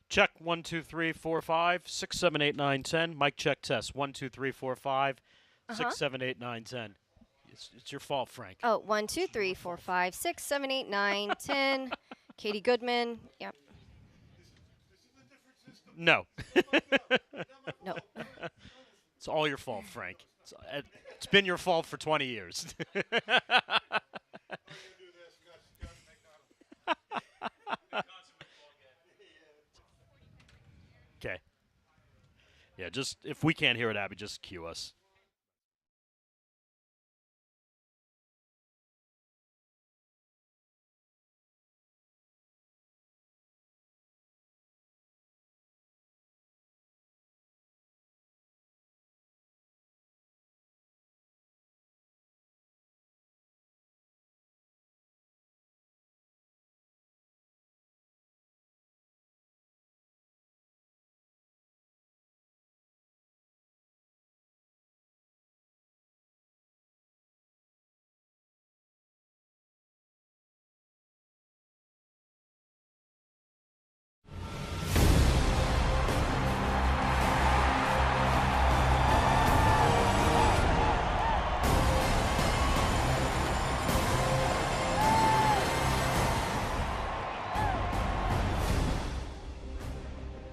Check 1, 2, 3, 4, 5, 6, 7, 8, 9, 10. Mic check test 1, 2, 3, 4, 5, 6, 7, 8, 9, 10. It's your fault, Frank. Oh, 1, 2, 3, 4, 5, 6, 7, 8, 9, 10. Katie Goodman. Yep. No. No. It's all your fault, Frank. It's been your fault for 20 years. Okay. Yeah, just if we can't hear it, Abby, just cue us.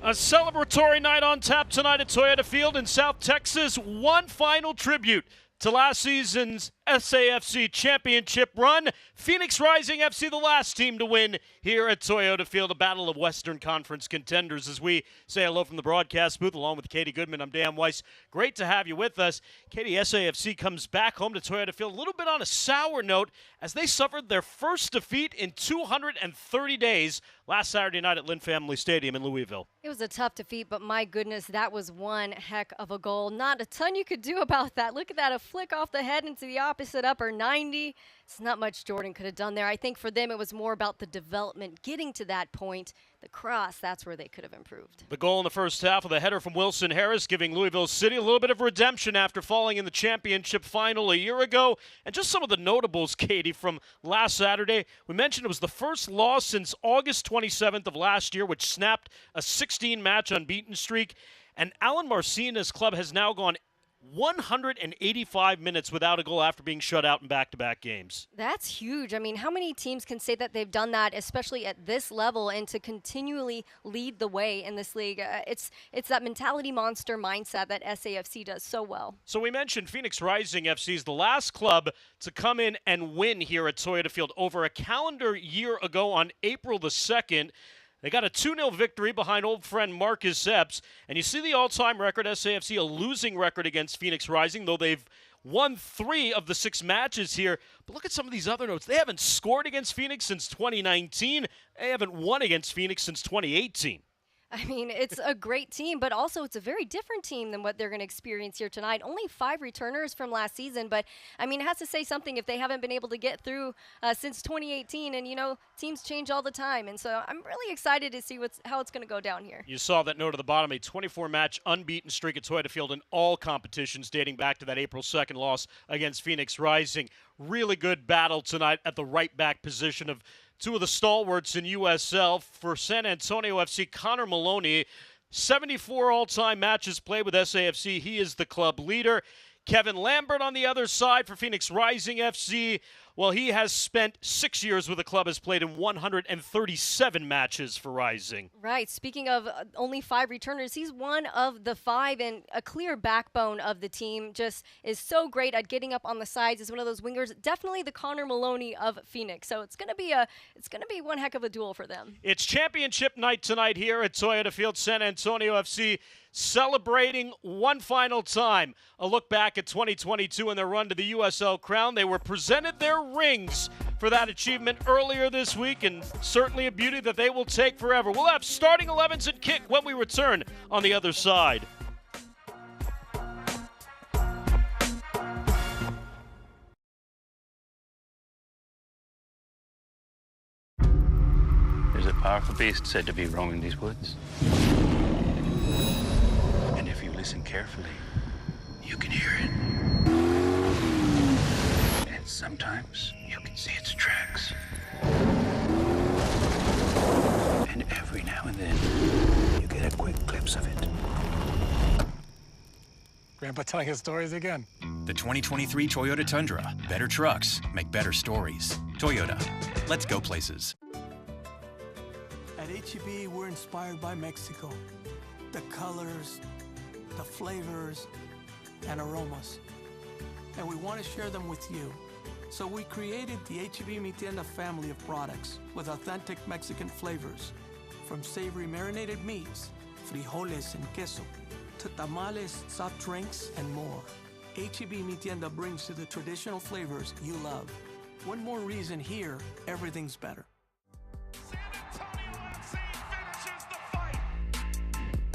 A celebratory night on tap tonight at Toyota Field in South Texas. One final tribute to last season's SAFC Championship run. Phoenix Rising FC, the last team to win here at Toyota Field, a battle of Western Conference contenders. As we say hello from the broadcast booth, along with Katie Goodman, I'm Dan Weiss. Great to have you with us. Katie, SAFC comes back home to Toyota Field a little bit on a sour note as they suffered their first defeat in 230 days last Saturday night at Lynn Family Stadium in Louisville. It was a tough defeat, but my goodness, that was one heck of a goal. Not a ton you could do about that. Look at that, a flick off the head into the opposite upper 90. It's not much Jordan could have done there. I think for them it was more about the development, getting to that point. The cross, that's where they could have improved. The goal in the first half of the header from Wilson Harris, giving Louisville City a little bit of redemption after falling in the championship final a year ago. And just some of the notables, Katie, from last Saturday. We mentioned it was the first loss since August 27th of last year, which snapped a 16-match unbeaten streak. And Alan Marcina's club has now gone 185 minutes without a goal after being shut out in back-to-back games. That's huge. I mean, how many teams can say that they've done that, especially at this level, and to continually lead the way in this league? It's that mentality monster mindset that SAFC does so well. So we mentioned Phoenix Rising FC is the last club to come in and win here at Toyota Field. Over a calendar year ago on April the 2nd, they got a 2-0 victory behind old friend Marcus Epps. And you see the all-time record, SAFC, a losing record against Phoenix Rising, though they've won 3 of the 6 matches here. But look at some of these other notes. They haven't scored against Phoenix since 2019. They haven't won against Phoenix since 2018. I mean, it's a great team, but also it's a very different team than what they're going to experience here tonight. Only 5 returners from last season, but, I mean, it has to say something if they haven't been able to get through since 2018. And, you know, teams change all the time. And so I'm really excited to see how it's going to go down here. You saw that note at the bottom, a 24-match unbeaten streak at Toyota Field in all competitions dating back to that April 2nd loss against Phoenix Rising. Really good battle tonight at the right back position of two of the stalwarts in USL. For San Antonio FC, Connor Maloney, 74 all-time matches played with SAFC. He is the club leader. Kevin Lambert on the other side for Phoenix Rising FC. Well, he has spent 6 years with the club, has played in 137 matches for Rising. Right. Speaking of only 5 returners, he's one of the 5 and a clear backbone of the team. Just is so great at getting up on the sides. Is one of those wingers. Definitely the Connor Maloney of Phoenix. So it's gonna be one heck of a duel for them. It's championship night tonight here at Toyota Field. San Antonio FC celebrating one final time. A look back at 2022 and their run to the USL Crown. They were presented their rings for that achievement earlier this week, and certainly a beauty that they will take forever. We'll have starting 11s and kick when we return on the other side. There's a powerful beast said to be roaming these woods. And if you listen carefully, you can hear it. And sometimes you can see its tracks. And every now and then, glimpse of it. Grandpa telling his stories again. The 2023 Toyota Tundra. Better trucks make better stories. Toyota. Let's go places. At H-E-B, we're inspired by Mexico. The colors, the flavors, and aromas. And we want to share them with you. So we created the H-E-B Mi Tienda family of products with authentic Mexican flavors. From savory marinated meats, frijoles and queso, to tamales, soft drinks, and more. H-E-B Mi Tienda brings you the traditional flavors you love. One more reason here, everything's better.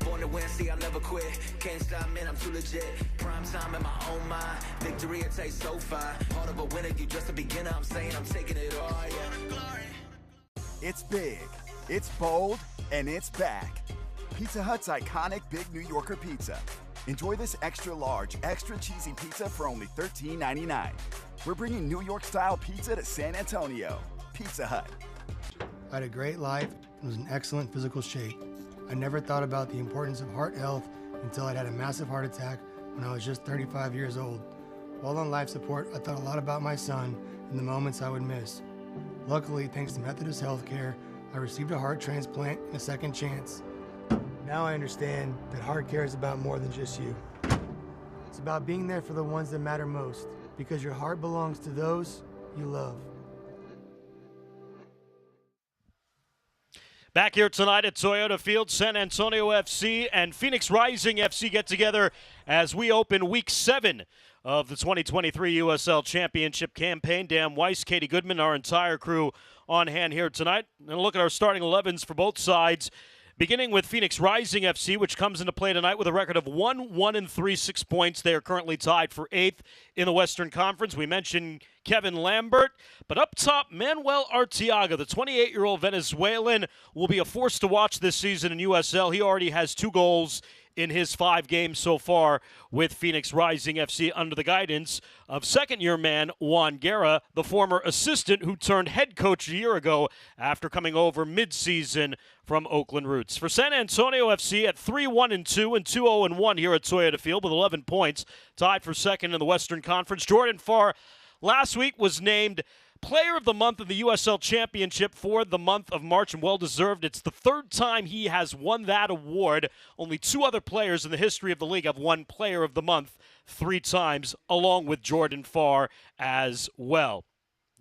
Born to win, see, I'll never quit. Can't stop, man, I'm too legit. Prime time in my own mind. Victory, it tastes so fine. Part of a winner, you just a beginner. I'm saying I'm taking it all, yeah. It's big, it's bold, and it's back. Pizza Hut's iconic Big New Yorker pizza. Enjoy this extra large, extra cheesy pizza for only $13.99. We're bringing New York-style pizza to San Antonio. Pizza Hut. I had a great life and was in excellent physical shape. I never thought about the importance of heart health until I'd had a massive heart attack when I was just 35 years old. While on life support, I thought a lot about my son and the moments I would miss. Luckily, thanks to Methodist Healthcare, I received a heart transplant and a second chance. Now I understand that heart care is about more than just you. It's about being there for the ones that matter most, because your heart belongs to those you love. Back here tonight at Toyota Field, San Antonio FC and Phoenix Rising FC get together as we open Week 7 of the 2023 USL Championship campaign. Dan Weiss, Katie Goodman, our entire crew on hand here tonight. And a look at our starting 11s for both sides. Beginning with Phoenix Rising FC, which comes into play tonight with a record of 1-1-3, 6 points. They are currently tied for 8th in the Western Conference. We mentioned Kevin Lambert, but up top, Manuel Arteaga, the 28-year-old Venezuelan, will be a force to watch this season in USL. He already has 2 goals in his 5 games so far with Phoenix Rising FC under the guidance of second-year man Juan Guerra, the former assistant who turned head coach a year ago after coming over mid-season from Oakland Roots. For San Antonio FC at 3-1-2 and 2-0-1 here at Toyota Field with 11 points, tied for second in the Western Conference. Jordan Farr last week was named Player of the Month of the USL Championship for the month of March, and well-deserved. It's the 3rd time he has won that award. Only 2 other players in the history of the league have won Player of the Month 3 times, along with Jordan Farr as well.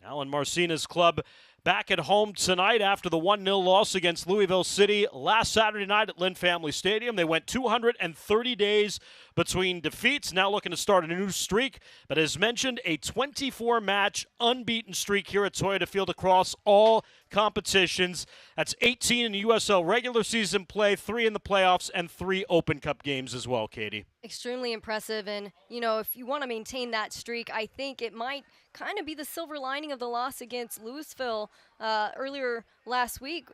Alan Marcina's club back at home tonight after the 1-0 loss against Louisville City last Saturday night at Lynn Family Stadium. They went 230 days between defeats, now looking to start a new streak. But as mentioned, a 24-match unbeaten streak here at Toyota Field across all competitions. That's 18 in the USL regular season play, 3 in the playoffs, and 3 Open Cup games as well, Katie. Extremely impressive, and if you want to maintain that streak, I think it might kind of be the silver lining of the loss against Louisville earlier last week.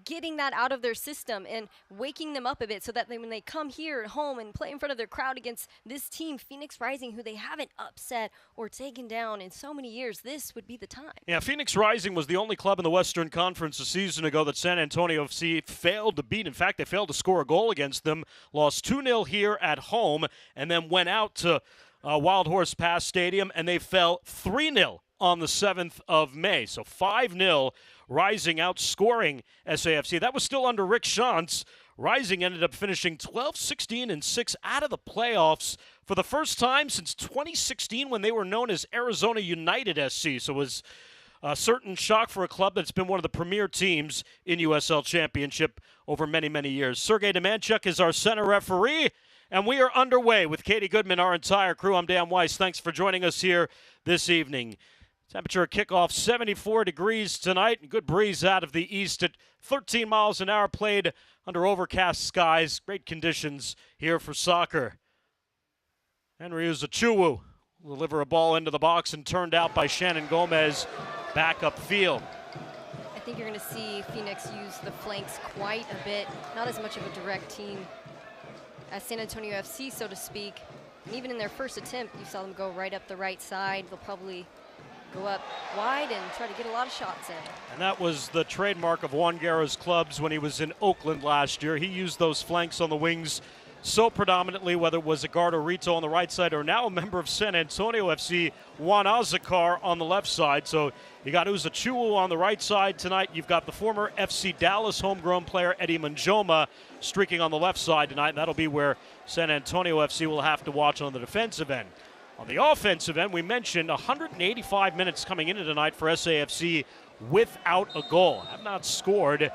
Getting that out of their system and waking them up a bit so that when they come here at home and play in front of their crowd against this team, Phoenix Rising, who they haven't upset or taken down in so many years, this would be the time. Yeah, Phoenix Rising was the only club in the Western Conference a season ago that San Antonio FC failed to beat. In fact, they failed to score a goal against them, lost 2-0 here at home, and then went out to Wild Horse Pass Stadium, and they fell 3-0 on the 7th of May. So 5-0, Rising outscoring SAFC. That was still under Rick Shantz. Rising ended up finishing 12-16-6 out of the playoffs for the first time since 2016 when they were known as Arizona United SC. So it was a certain shock for a club that's been one of the premier teams in USL Championship over many, many years. Sergei Demanchuk is our center referee, and we are underway with Katie Goodman, our entire crew. I'm Dan Weiss. Thanks for joining us here this evening. Temperature kickoff 74 degrees tonight. Good breeze out of the east at 13 miles an hour, played under overcast skies. Great conditions here for soccer. Henry Uzachuwu will deliver a ball into the box and turned out by Shannon Gomez back upfield. I think you're going to see Phoenix use the flanks quite a bit. Not as much of a direct team as San Antonio FC, so to speak. And even in their first attempt, you saw them go right up the right side. They'll probably go up wide and try to get a lot of shots in. And that was the trademark of Juan Guerra's clubs when he was in Oakland last year. He used those flanks on the wings so predominantly, whether it was a guard or Rito on the right side, or now a member of San Antonio FC, Juan Azakar on the left side. So you got Uza Chuwu on the right side tonight. You've got the former FC Dallas homegrown player Eddie Manjoma streaking on the left side tonight, and that'll be where San Antonio FC will have to watch on the defensive end. On the offensive end, we mentioned 185 minutes coming into tonight for SAFC without a goal. Have not scored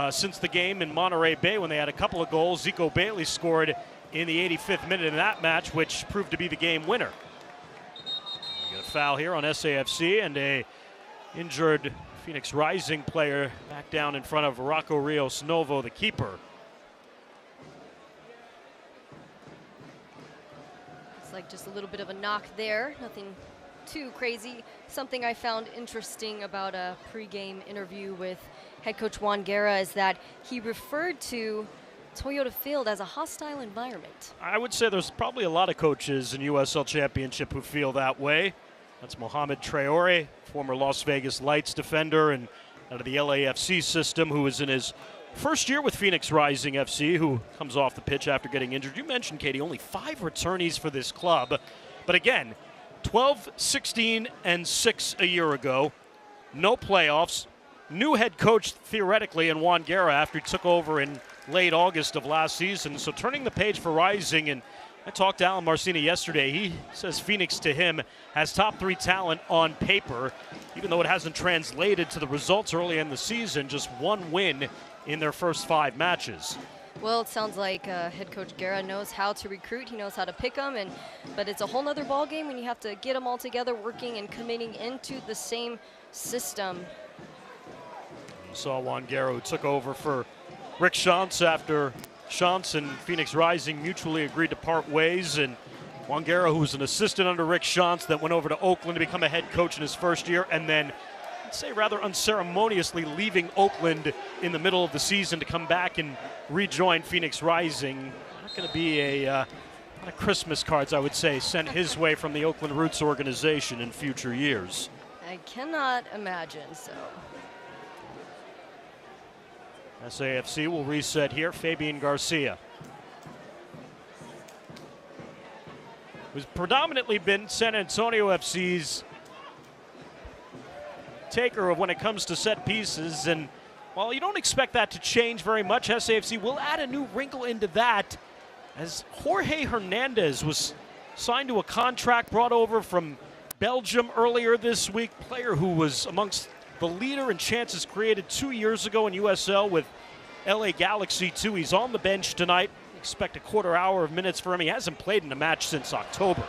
since the game in Monterey Bay when they had a couple of goals. Zico Bailey scored in the 85th minute in that match, which proved to be the game winner. We get a foul here on SAFC, and a injured Phoenix Rising player back down in front of Rocco Rios Novo, the keeper. It's like just a little bit of a knock there, nothing too crazy. Something I found interesting about a pregame interview with head coach Juan Guerra is that he referred to Toyota Field as a hostile environment. I would say there's probably a lot of coaches in USL Championship who feel that way. That's Mohamed Traore, former Las Vegas Lights defender and out of the LAFC system, who is in his first year with Phoenix Rising FC, who comes off the pitch after getting injured. You mentioned, Katie, only 5 returnees for this club. But again, 12, 16, and 6 a year ago. No playoffs. New head coach, theoretically, in Juan Guerra after he took over in late August of last season. So turning the page for Rising, and I talked to Alan Marcina yesterday. He says Phoenix, to him, has top 3 talent on paper, even though it hasn't translated to the results early in the season. Just 1 win in their first 5 matches. Well, it sounds like head coach Guerra knows how to recruit. He knows how to pick them, but it's a whole nother ball game when you have to get them all together, working and committing into the same system. You saw Juan Guerra, who took over for Rick Schantz after Schantz and Phoenix Rising mutually agreed to part ways. And Juan Guerra, who was an assistant under Rick Schantz, that went over to Oakland to become a head coach in his first year, and then, I'd say rather unceremoniously, leaving Oakland in the middle of the season to come back and rejoin Phoenix Rising. Not going to be a lot of Christmas cards, I would say, sent his way from the Oakland Roots organization in future years. I cannot imagine so. SAFC will reset here. Fabian Garcia, who's predominantly been San Antonio FC's taker of when it comes to set pieces, and while you don't expect that to change very much, SAFC will add a new wrinkle into that, as Jorge Hernandez was signed to a contract brought over from Belgium earlier this week, player who was amongst the leader in chances created 2 years ago in USL with LA Galaxy 2. He's on the bench tonight. Expect a quarter hour of minutes for him. He hasn't played in a match since October,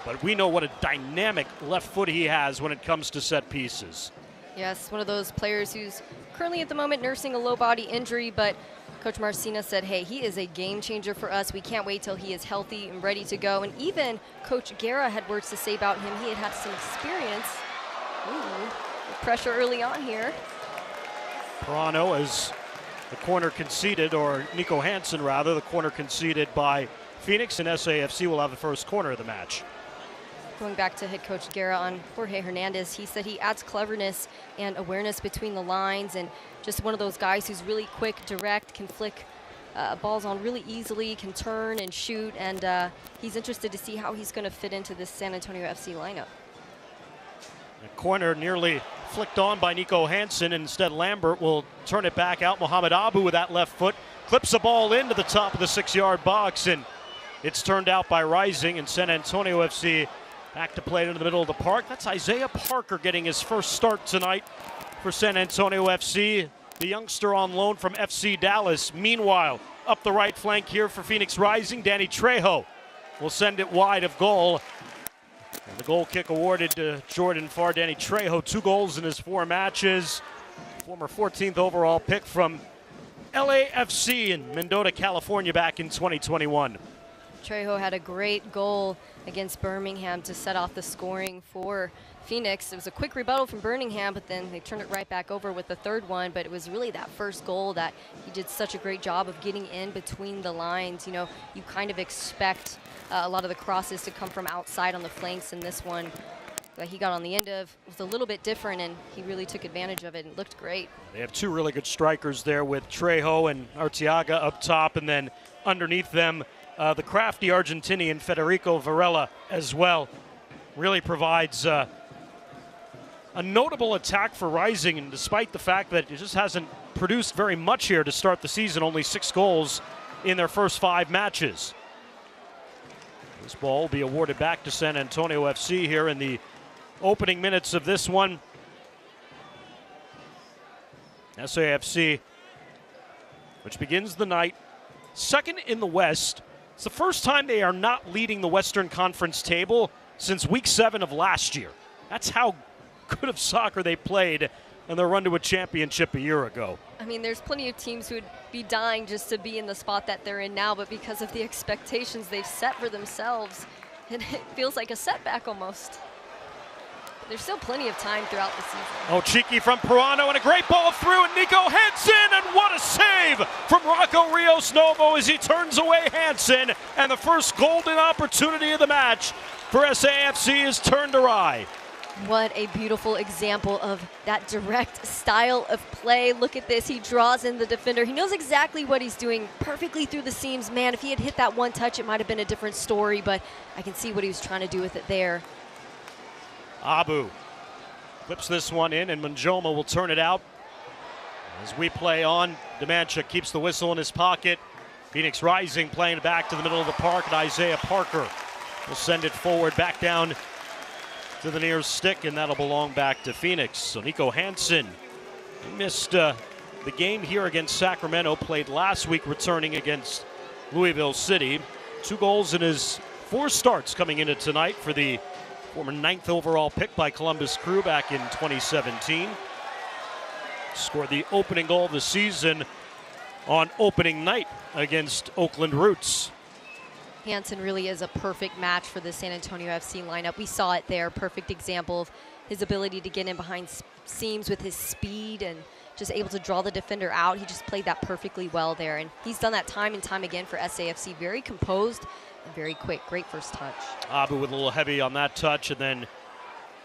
but we know what a dynamic left foot he has when it comes to set pieces. Yes, one of those players who's currently at the moment nursing a low body injury, but Coach Marcina said, hey, he is a game changer for us. We can't wait till he is healthy and ready to go. And even Coach Guerra had words to say about him. He had had some experience. Ooh, pressure early on here. Perano, as the corner conceded, or Nico Hansen rather, the corner conceded by Phoenix, and SAFC will have the first corner of the match. Going back to head coach Guerra on Jorge Hernandez, he said he adds cleverness and awareness between the lines, and just one of those guys who's really quick, direct, can flick balls on really easily, can turn and shoot, and he's interested to see how he's going to fit into this San Antonio FC lineup. The corner nearly flicked on by Nico Hansen, and instead Lambert will turn it back out. Mohamed Abu with that left foot clips the ball into the top of the 6-yard box, and it's turned out by Rising, and San Antonio FC back to play into the middle of the park. That's Isaiah Parker getting his first start tonight for San Antonio FC, the youngster on loan from FC Dallas. Meanwhile, up the right flank here for Phoenix Rising, Danny Trejo will send it wide of goal. And the goal kick awarded to Jordan Farr. Danny Trejo, 2 goals in his 4 matches. Former 14th overall pick from LAFC in Mendota, California back in 2021. Trejo had a great goal against Birmingham to set off the scoring for Phoenix. It was a quick rebuttal from Birmingham, but then they turned it right back over with the 3rd one. But it was really that first goal that he did such a great job of getting in between the lines. You know, you kind of expect a lot of the crosses to come from outside on the flanks, and this one that he got on the end of was a little bit different, and he really took advantage of it and looked great. They have two really good strikers there with Trejo and Arteaga up top, and then underneath them, the crafty Argentinian Federico Varela as well. Really provides a notable attack for Rising, and despite the fact that it just hasn't produced very much here to start the season, only 6 goals in their first 5 matches. This ball will be awarded back to San Antonio FC here in the opening minutes of this one. SAFC, which begins the night second in the West. It's the first time they are not leading the Western Conference table since week 7 of last year. That's how good of soccer they played on their run to a championship a year ago. I mean, there's plenty of teams who would be dying just to be in the spot that they're in now, but because of the expectations they've set for themselves, it feels like a setback almost. But there's still plenty of time throughout the season. Oh, cheeky from Pirano, and a great ball through, and Nico Hansen, and what a save from Rocco Rios Novo as he turns away Hansen, and the first golden opportunity of the match for SAFC is turned awry. What a beautiful example of that direct style of play. Look at this. He draws in the defender. He knows exactly what he's doing perfectly through the seams. Man, if he had hit that one touch, it might have been a different story, but I can see what he was trying to do with it there. Abu clips this one in, and Manjoma will turn it out. As we play on, Demancha keeps the whistle in his pocket. Phoenix Rising playing it back to the middle of the park, and Isaiah Parker will send it forward back down to the near stick, and that'll belong back to Phoenix. So Nico Hansen missed the game here against Sacramento, played last week returning against Louisville City. 2 goals in his 4 starts coming into tonight for the former 9th overall pick by Columbus Crew back in 2017. Scored the opening goal of the season on opening night against Oakland Roots. Hansen really is a perfect match for the San Antonio FC lineup. We saw it there, perfect example of his ability to get in behind seams with his speed and just able to draw the defender out. He just played that perfectly well there, and he's done that time and time again for SAFC. Very composed and very quick. Great first touch. Abu with a little heavy on that touch, and then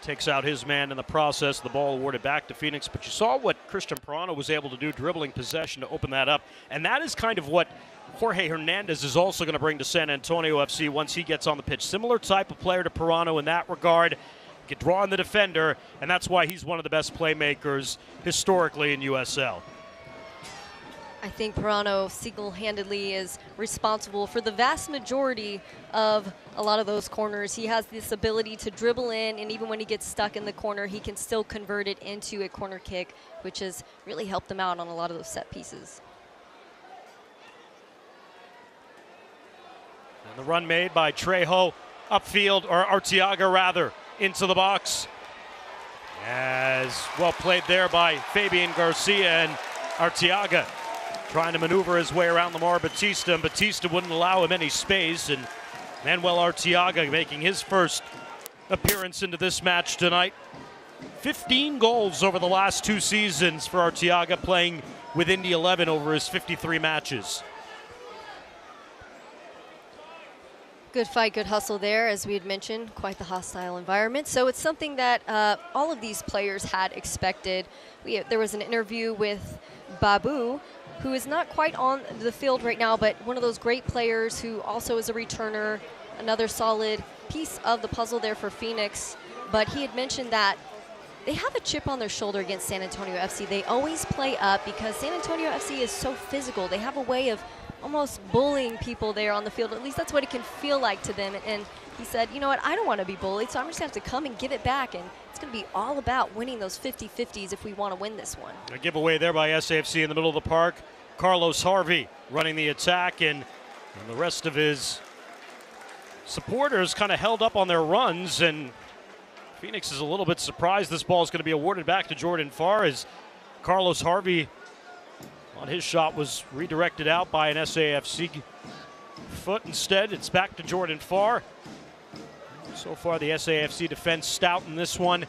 takes out his man in the process. The ball awarded back to Phoenix, but you saw what Christian Pirano was able to do, dribbling possession to open that up, and that is kind of what Jorge Hernandez is also going to bring to San Antonio FC once he gets on the pitch. Similar type of player to Pirano in that regard. He can draw on the defender, and that's why he's one of the best playmakers historically in USL. I think Pirano single-handedly is responsible for the vast majority of a lot of those corners. He has this ability to dribble in, and even when he gets stuck in the corner, he can still convert it into a corner kick, which has really helped them out on a lot of those set pieces. And the run made by Trejo upfield, or Arteaga rather, into the box. As well played there by Fabian Garcia, and Arteaga trying to maneuver his way around Lamar Batista, and Batista wouldn't allow him any space, and Manuel Arteaga making his first appearance into this match tonight. 15 goals over the last 2 seasons for Arteaga, playing with Indy 11 over his 53 matches. Good fight, good hustle there, as we had mentioned, quite the hostile environment. So it's something that all of these players had expected. There was an interview with Babu, who is not quite on the field right now, but one of those great players who also is a returner, another solid piece of the puzzle there for Phoenix. But he had mentioned that they have a chip on their shoulder against San Antonio FC. They always play up because San Antonio FC is so physical. They have a way of almost bullying people there on the field. At least that's what it can feel like to them. And he said, you know what, I don't want to be bullied, so I'm just going to have to come and give it back. And it's going to be all about winning those 50-50s if we want to win this one. A giveaway there by SAFC in the middle of the park. Carlos Harvey running the attack, and the rest of his supporters kind of held up on their runs, and Phoenix is a little bit surprised this ball is going to be awarded back to Jordan Farr, as Carlos Harvey on his shot was redirected out by an SAFC foot. Instead, it's back to Jordan Farr. So far, the SAFC defense stout in this one.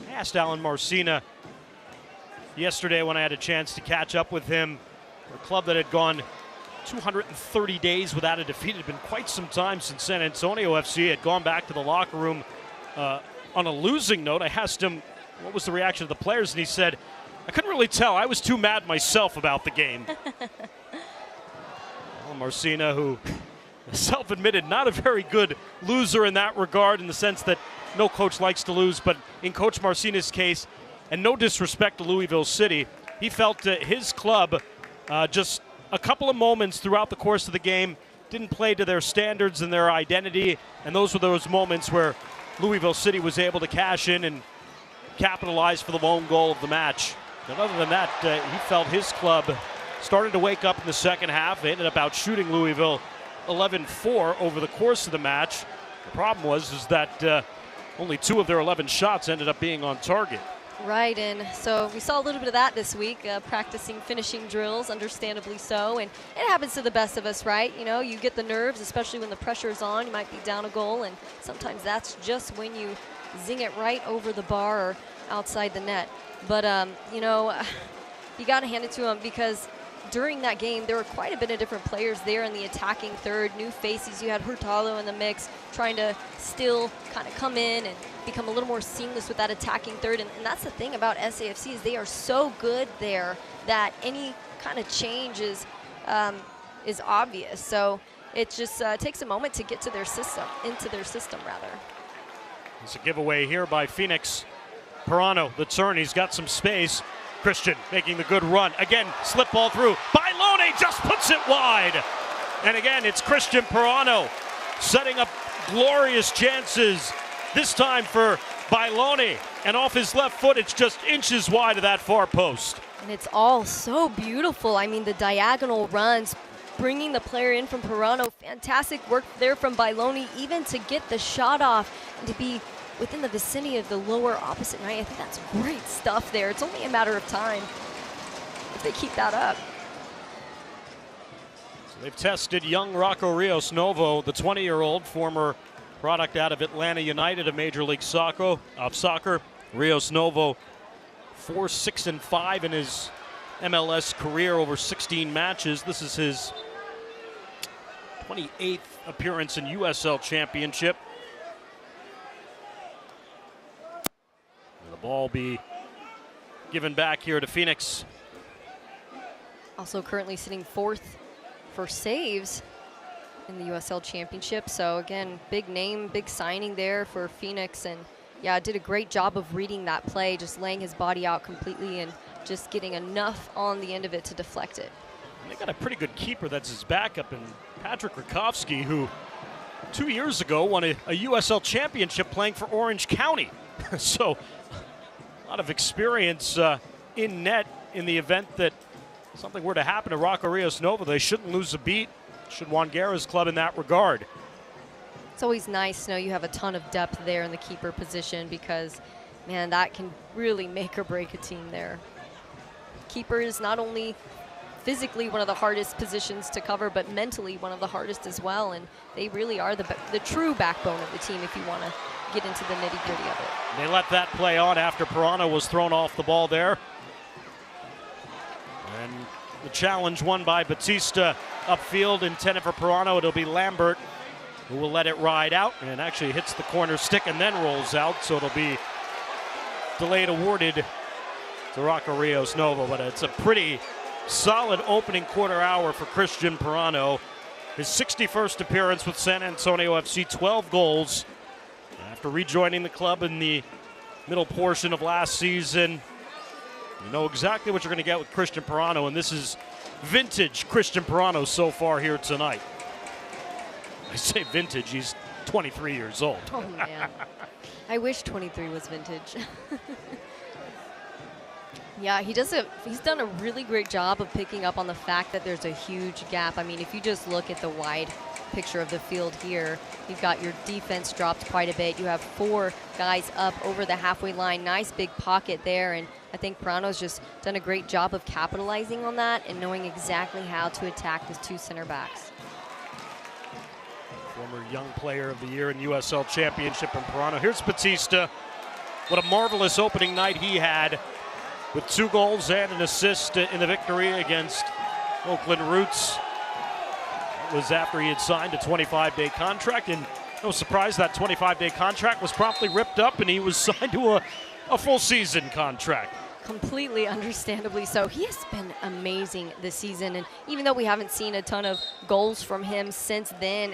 I asked Alan Marcina yesterday when I had a chance to catch up with him. A club that had gone 230 days without a defeat. It had been quite some time since San Antonio FC had gone back to the locker room on a losing note, I asked him what was the reaction of the players, and he said, I couldn't really tell. I was too mad myself about the game. Well, Marcina, who self-admitted not a very good loser in that regard, in the sense that no coach likes to lose, but in Coach Marcina's case, and no disrespect to Louisville City, he felt that his club just a couple of moments throughout the course of the game didn't play to their standards and their identity, and those were those moments where Louisville City was able to cash in and capitalize for the lone goal of the match. And other than that, he felt his club started to wake up in the second half. They ended up out shooting Louisville 11-4 over the course of the match. The problem was that only 2 of their 11 shots ended up being on target. Right, and so we saw a little bit of that this week, practicing finishing drills, understandably so, and it happens to the best of us, right? You know, you get the nerves, especially when the pressure is on. You might be down a goal, and sometimes that's just when you zing it right over the bar or outside the net. But, you know, you got to hand it to them, because during that game, there were quite a bit of different players there in the attacking third, new faces. You had Hurtado in the mix, trying to still kind of come in and become a little more seamless with that attacking third. And that's the thing about SAFC, is they are so good there that any kind of change is obvious. So it just takes a moment to get to their system, rather. It's a giveaway here by Phoenix. Pirano, the turn, he's got some space. Christian making the good run. Again, slip ball through. Bailone just puts it wide. And again, it's Christian Pirano setting up glorious chances, this time for Bailone. And off his left foot, it's just inches wide of that far post. And it's all so beautiful. I mean, the diagonal runs, bringing the player in from Pirano. Fantastic work there from Bailone, even to get the shot off and to be within the vicinity of the lower opposite net. I think that's great stuff there. It's only a matter of time if they keep that up. So they've tested young Rocco Rios Novo, the 20-year-old former product out of Atlanta United of Major League Soccer. Rios Novo 4-6-5 in his MLS career over 16 matches. This is his 28th appearance in USL Championship. The ball be given back here to Phoenix. Also currently sitting 4th for saves in the USL Championship. So again, big name, big signing there for Phoenix. And yeah, did a great job of reading that play, just laying his body out completely and just getting enough on the end of it to deflect it. And they got a pretty good keeper that's his backup in Patrick Rakowski, who 2 years ago won a USL Championship playing for Orange County. So a lot of experience in net in the event that something were to happen to Rocco Rios Novo. They shouldn't lose a beat. Should Juan Guerra's club in that regard. It's always nice to know you have a ton of depth there in the keeper position, because, man, that can really make or break a team there. Keeper is not only physically one of the hardest positions to cover, but mentally one of the hardest as well. And they really are the true backbone of the team if you want to get into the nitty-gritty of it. They let that play on after Pirano was thrown off the ball there. And the challenge won by Batista upfield, intended for Pirano. It'll be Lambert who will let it ride out, and actually hits the corner stick and then rolls out, so it'll be delayed awarded to Rocco Rios Novo. But it's a pretty solid opening quarter hour for Christian Pirano. His 61st appearance with San Antonio FC, 12 goals. After rejoining the club in the middle portion of last season, you know exactly what you're going to get with Christian Pirano, and this is vintage Christian Pirano so far here tonight. I say vintage, he's 23 years old. Oh, man. I wish 23 was vintage. Yeah, he's done a really great job of picking up on the fact that there's a huge gap. I mean, if you just look at the wide picture of the field here, you've got your defense dropped quite a bit. You have 4 guys up over the halfway line. Nice big pocket there, and I think Pirano's just done a great job of capitalizing on that and knowing exactly how to attack his 2 center backs. Former Young Player of the Year in USL Championship in Pirano. Here's Batista. What a marvelous opening night he had, with 2 goals and an assist in the victory against Oakland Roots. It was after he had signed a 25-day contract, and No surprise that 25-day contract was promptly ripped up and he was signed to a full season contract. Completely understandably so. He has been amazing this season, and even though we haven't seen a ton of goals from him since then,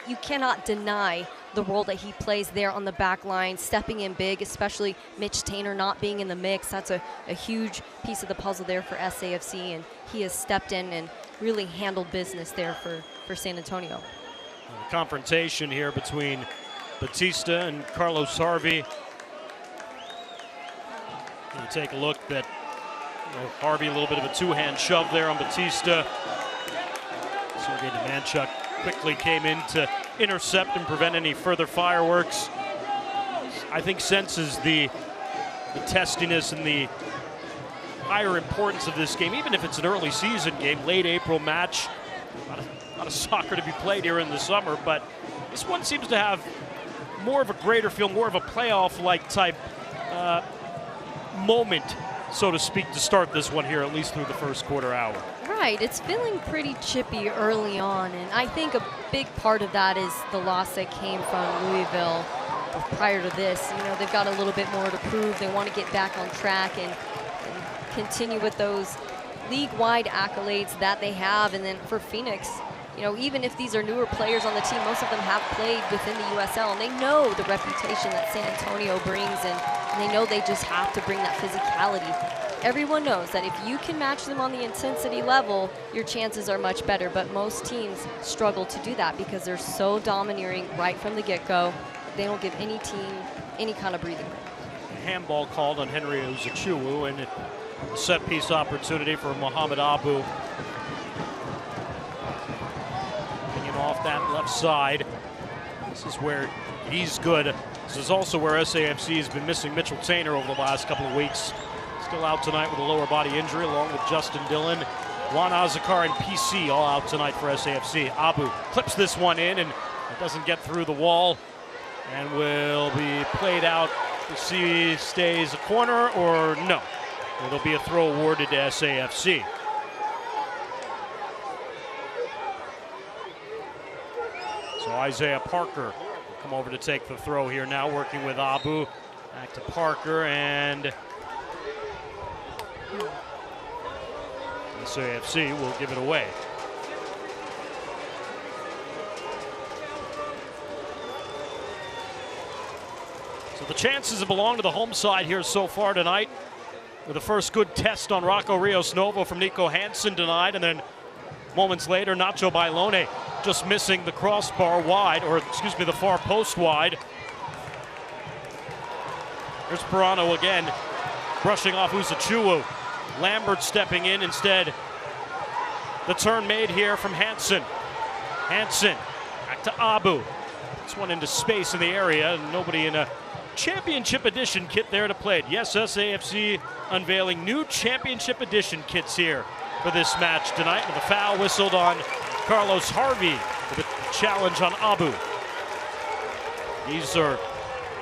you cannot deny the role that he plays there on the back line, stepping in big, especially Mitch Tainer not being in the mix. That's a huge piece of the puzzle there for SAFC, and he has stepped in and really handled business there for San Antonio. A confrontation here between Batista and Carlos Harvey. You take a look at Harvey, a little bit of a two-hand shove there on Batista. Sergei Demanchuk quickly came in to intercept and prevent any further fireworks. I think senses the testiness and the higher importance of this game, even if it's an early season game, late April match. A lot of soccer to be played here in the summer, but this one seems to have more of a greater feel, more of a playoff-like type moment, so to speak, to start this one here, at least through the first quarter hour. Right, it's feeling pretty chippy early on, and I think a big part of that is the loss that came from Louisville prior to this. You know, they've got a little bit more to prove. They want to get back on track and continue with those league-wide accolades that they have. And then for Phoenix, you know, even if these are newer players on the team, most of them have played within the USL, and they know the reputation that San Antonio brings, and they know they just have to bring that physicality. Everyone knows that if you can match them on the intensity level, your chances are much better, but most teams struggle to do that because they're so domineering right from the get-go. They don't give any team any kind of breathing room. Handball called on Henry Uzachuwu, and a set-piece opportunity for Mohamed Abu. Off that left side. This is where he's good. This is also where SAFC has been missing Mitchell Tainer over the last couple of weeks. Still out tonight with a lower body injury, along with Justin Dillon. Juan Azakar and PC all out tonight for SAFC. Abu clips this one in, and it doesn't get through the wall, and will be played out to see stays a corner or no. It'll be a throw awarded to SAFC. So Isaiah Parker will come over to take the throw here now, working with Abu. Back to Parker, and SAFC will give it away. So the chances have belonged to the home side here so far tonight, with the first good test on Rocco Rios Novo from Nico Hansen denied, and then moments later, Nacho Bailone just missing the crossbar wide, or excuse me, the far post wide. Here's Perano again, brushing off Uzachuwu. Lambert stepping in instead. The turn made here from Hansen. Hansen back to Abu. This one into space in the area, and nobody in a championship edition kit there to play it. Yes, SAFC unveiling new championship edition kits here for this match tonight, with a foul whistled on Carlos Harvey with a challenge on Abu. These are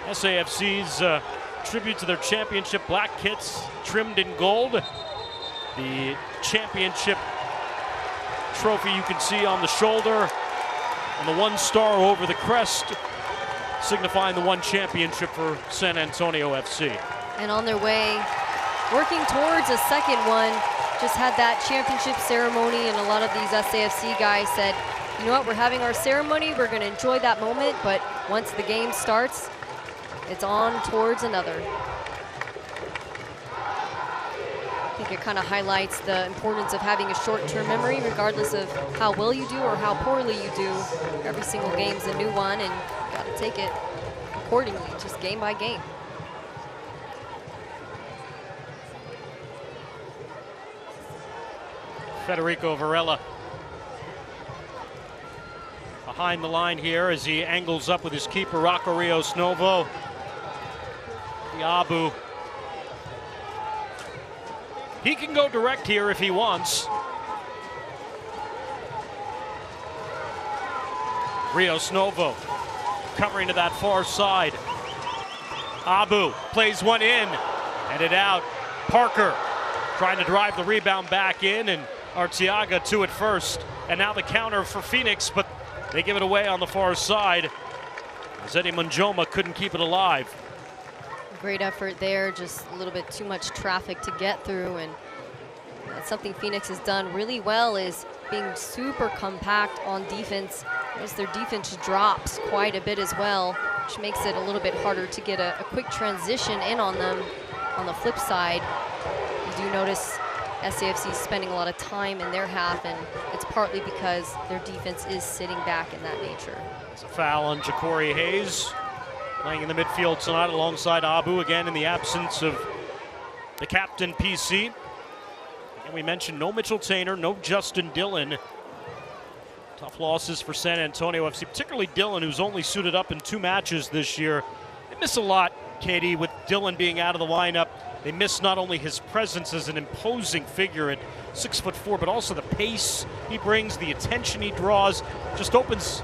SAFC's tribute to their championship black kits, trimmed in gold. The championship trophy you can see on the shoulder, and the 1 star over the crest, signifying the 1 championship for San Antonio FC. And on their way, working towards a second one. Just had that championship ceremony, and a lot of these SAFC guys said, you know what, we're having our ceremony, we're going to enjoy that moment, but once the game starts, it's on towards another. I think it kind of highlights the importance of having a short-term memory, regardless of how well you do or how poorly you do. Every single game's a new one, and you got to take it accordingly, just game by game. Federico Varela behind the line here as he angles up with his keeper, Rocco Rios Novo. The Abu. He can go direct here if he wants. Rios Novo covering to that far side. Abu plays one in, headed out. Parker trying to drive the rebound back in, and Arteaga to it first. And now the counter for Phoenix, but they give it away on the far side. as Eddie Munjoma couldn't keep it alive. Great effort there, just a little bit too much traffic to get through, and that's something Phoenix has done really well, is being super compact on defense. As their defense drops quite a bit as well, which makes it a little bit harder to get a quick transition in on them. On the flip side, you do notice SAFC is spending a lot of time in their half, and it's partly because their defense is sitting back in that nature. It's a foul on Ja'Cory Hayes, playing in the midfield tonight alongside Abu, again in the absence of the captain, PC. And we mentioned no Mitchell Taintor, no Justin Dillon. Tough losses for San Antonio FC, particularly Dillon, who's only suited up in 2 matches this year. They miss a lot, Katie, with Dillon being out of the lineup. They miss not only his presence as an imposing figure at 6'4", but also the pace he brings, the attention he draws, just opens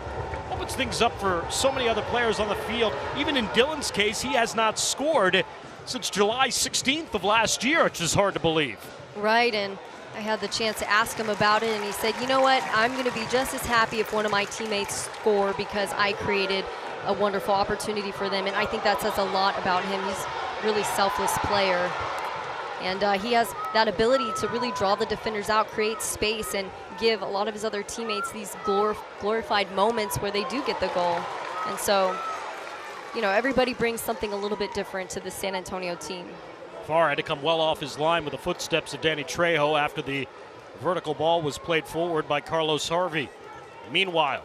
things up for so many other players on the field. Even in Dillon's case, he has not scored since July 16th of last year, which is hard to believe. Right, and I had the chance to ask him about it, and he said, you know what, I'm going to be just as happy if one of my teammates score because I created a wonderful opportunity for them, and I think that says a lot about him. He's a really selfless player, and he has that ability to really draw the defenders out, create space, and give a lot of his other teammates these glorified moments where they do get the goal. And so, you know, everybody brings something a little bit different to the San Antonio team. Farr had to come well off his line with the footsteps of Danny Trejo after the vertical ball was played forward by Carlos Harvey. Meanwhile,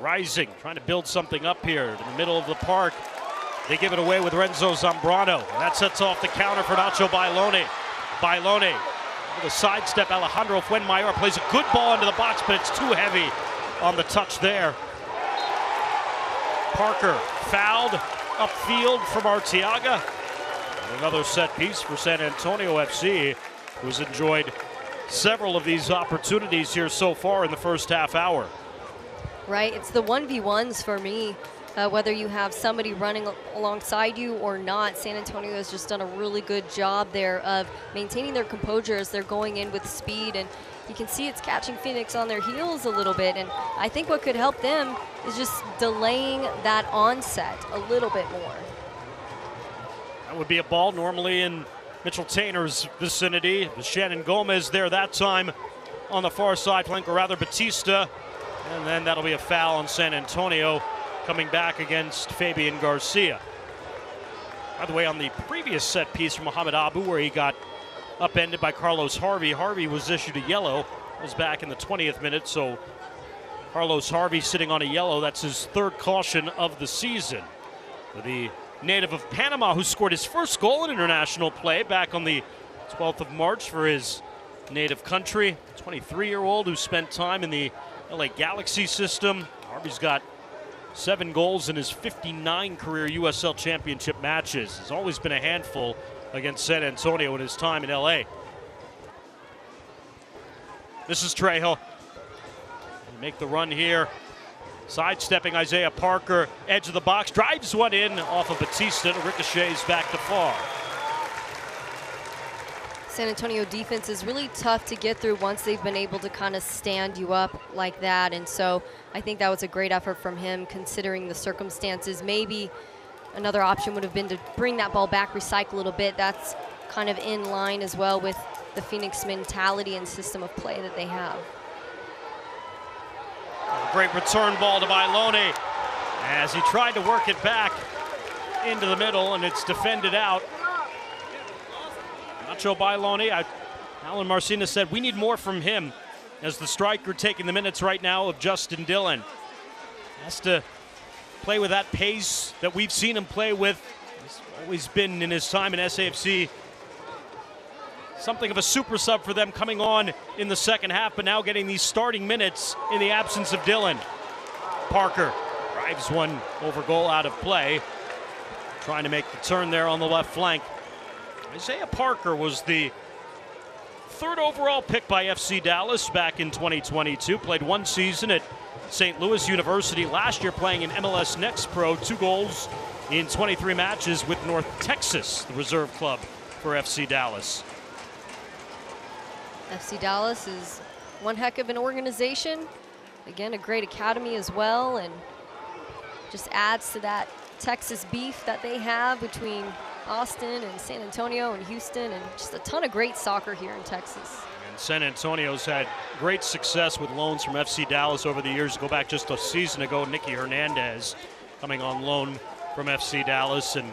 Rising trying to build something up here in the middle of the park. They give it away with Renzo Zambrano. And that sets off the counter for Nacho Bailone. Bailone with a sidestep. Alejandro Fuenmayor plays a good ball into the box, but it's too heavy on the touch there. Parker fouled upfield from Arteaga. Another set piece for San Antonio FC, who's enjoyed several of these opportunities here so far in the first half hour. Right, it's the 1v1s for me. Whether you have somebody running alongside you or not, San Antonio has just done a really good job there of maintaining their composure as they're going in with speed. And you can see it's catching Phoenix on their heels a little bit. And I think what could help them is just delaying that onset a little bit more. That would be a ball normally in Mitchell Taintor's vicinity. Shannon Gomez there that time on the far side, flank, or rather Batista. And then that'll be a foul on San Antonio, coming back against Fabian Garcia. By the way, on the previous set piece from Mohamed Abu, where he got upended by Carlos Harvey, Harvey was issued a yellow. Was back in the 20th minute, so Carlos Harvey sitting on a yellow. That's his 3rd caution of the season. The native of Panama, who scored his first goal in international play back on the 12th of March for his native country. 23-year-old who spent time in the LA Galaxy system. Harvey's got 7 goals in his 59 career USL Championship matches. Has always been a handful against San Antonio in his time in LA. This is Trejo. Make the run here. Sidestepping Isaiah Parker, edge of the box, drives one in off of Batista, ricochets back to Farr. San Antonio defense is really tough to get through once they've been able to kind of stand you up like that. And so I think that was a great effort from him considering the circumstances. Maybe another option would have been to bring that ball back, recycle a little bit. That's kind of in line as well with the Phoenix mentality and system of play that they have. A great return ball to Bailone as he tried to work it back into the middle, and it's defended out. Nacho Bailone, Alan Marcinez said we need more from him as the striker taking the minutes right now of Justin Dillon. Has to play with that pace that we've seen him play with. He's always been in his time in SAFC something of a super sub for them coming on in the second half, but now getting these starting minutes in the absence of Dillon. Parker drives one over goal out of play. Trying to make the turn there on the left flank. Isaiah Parker was the 3rd overall pick by FC Dallas back in 2022. Played 1 season at St. Louis University. Last year playing in MLS Next Pro. 2 goals in 23 matches with North Texas, the reserve club for FC Dallas. FC Dallas is one heck of an organization. Again, a great academy as well, and just adds to that Texas beef that they have between Austin and San Antonio and Houston, and just a ton of great soccer here in Texas. And San Antonio's had great success with loans from FC Dallas over the years. Go back just a season ago, Nicky Hernandez coming on loan from FC Dallas and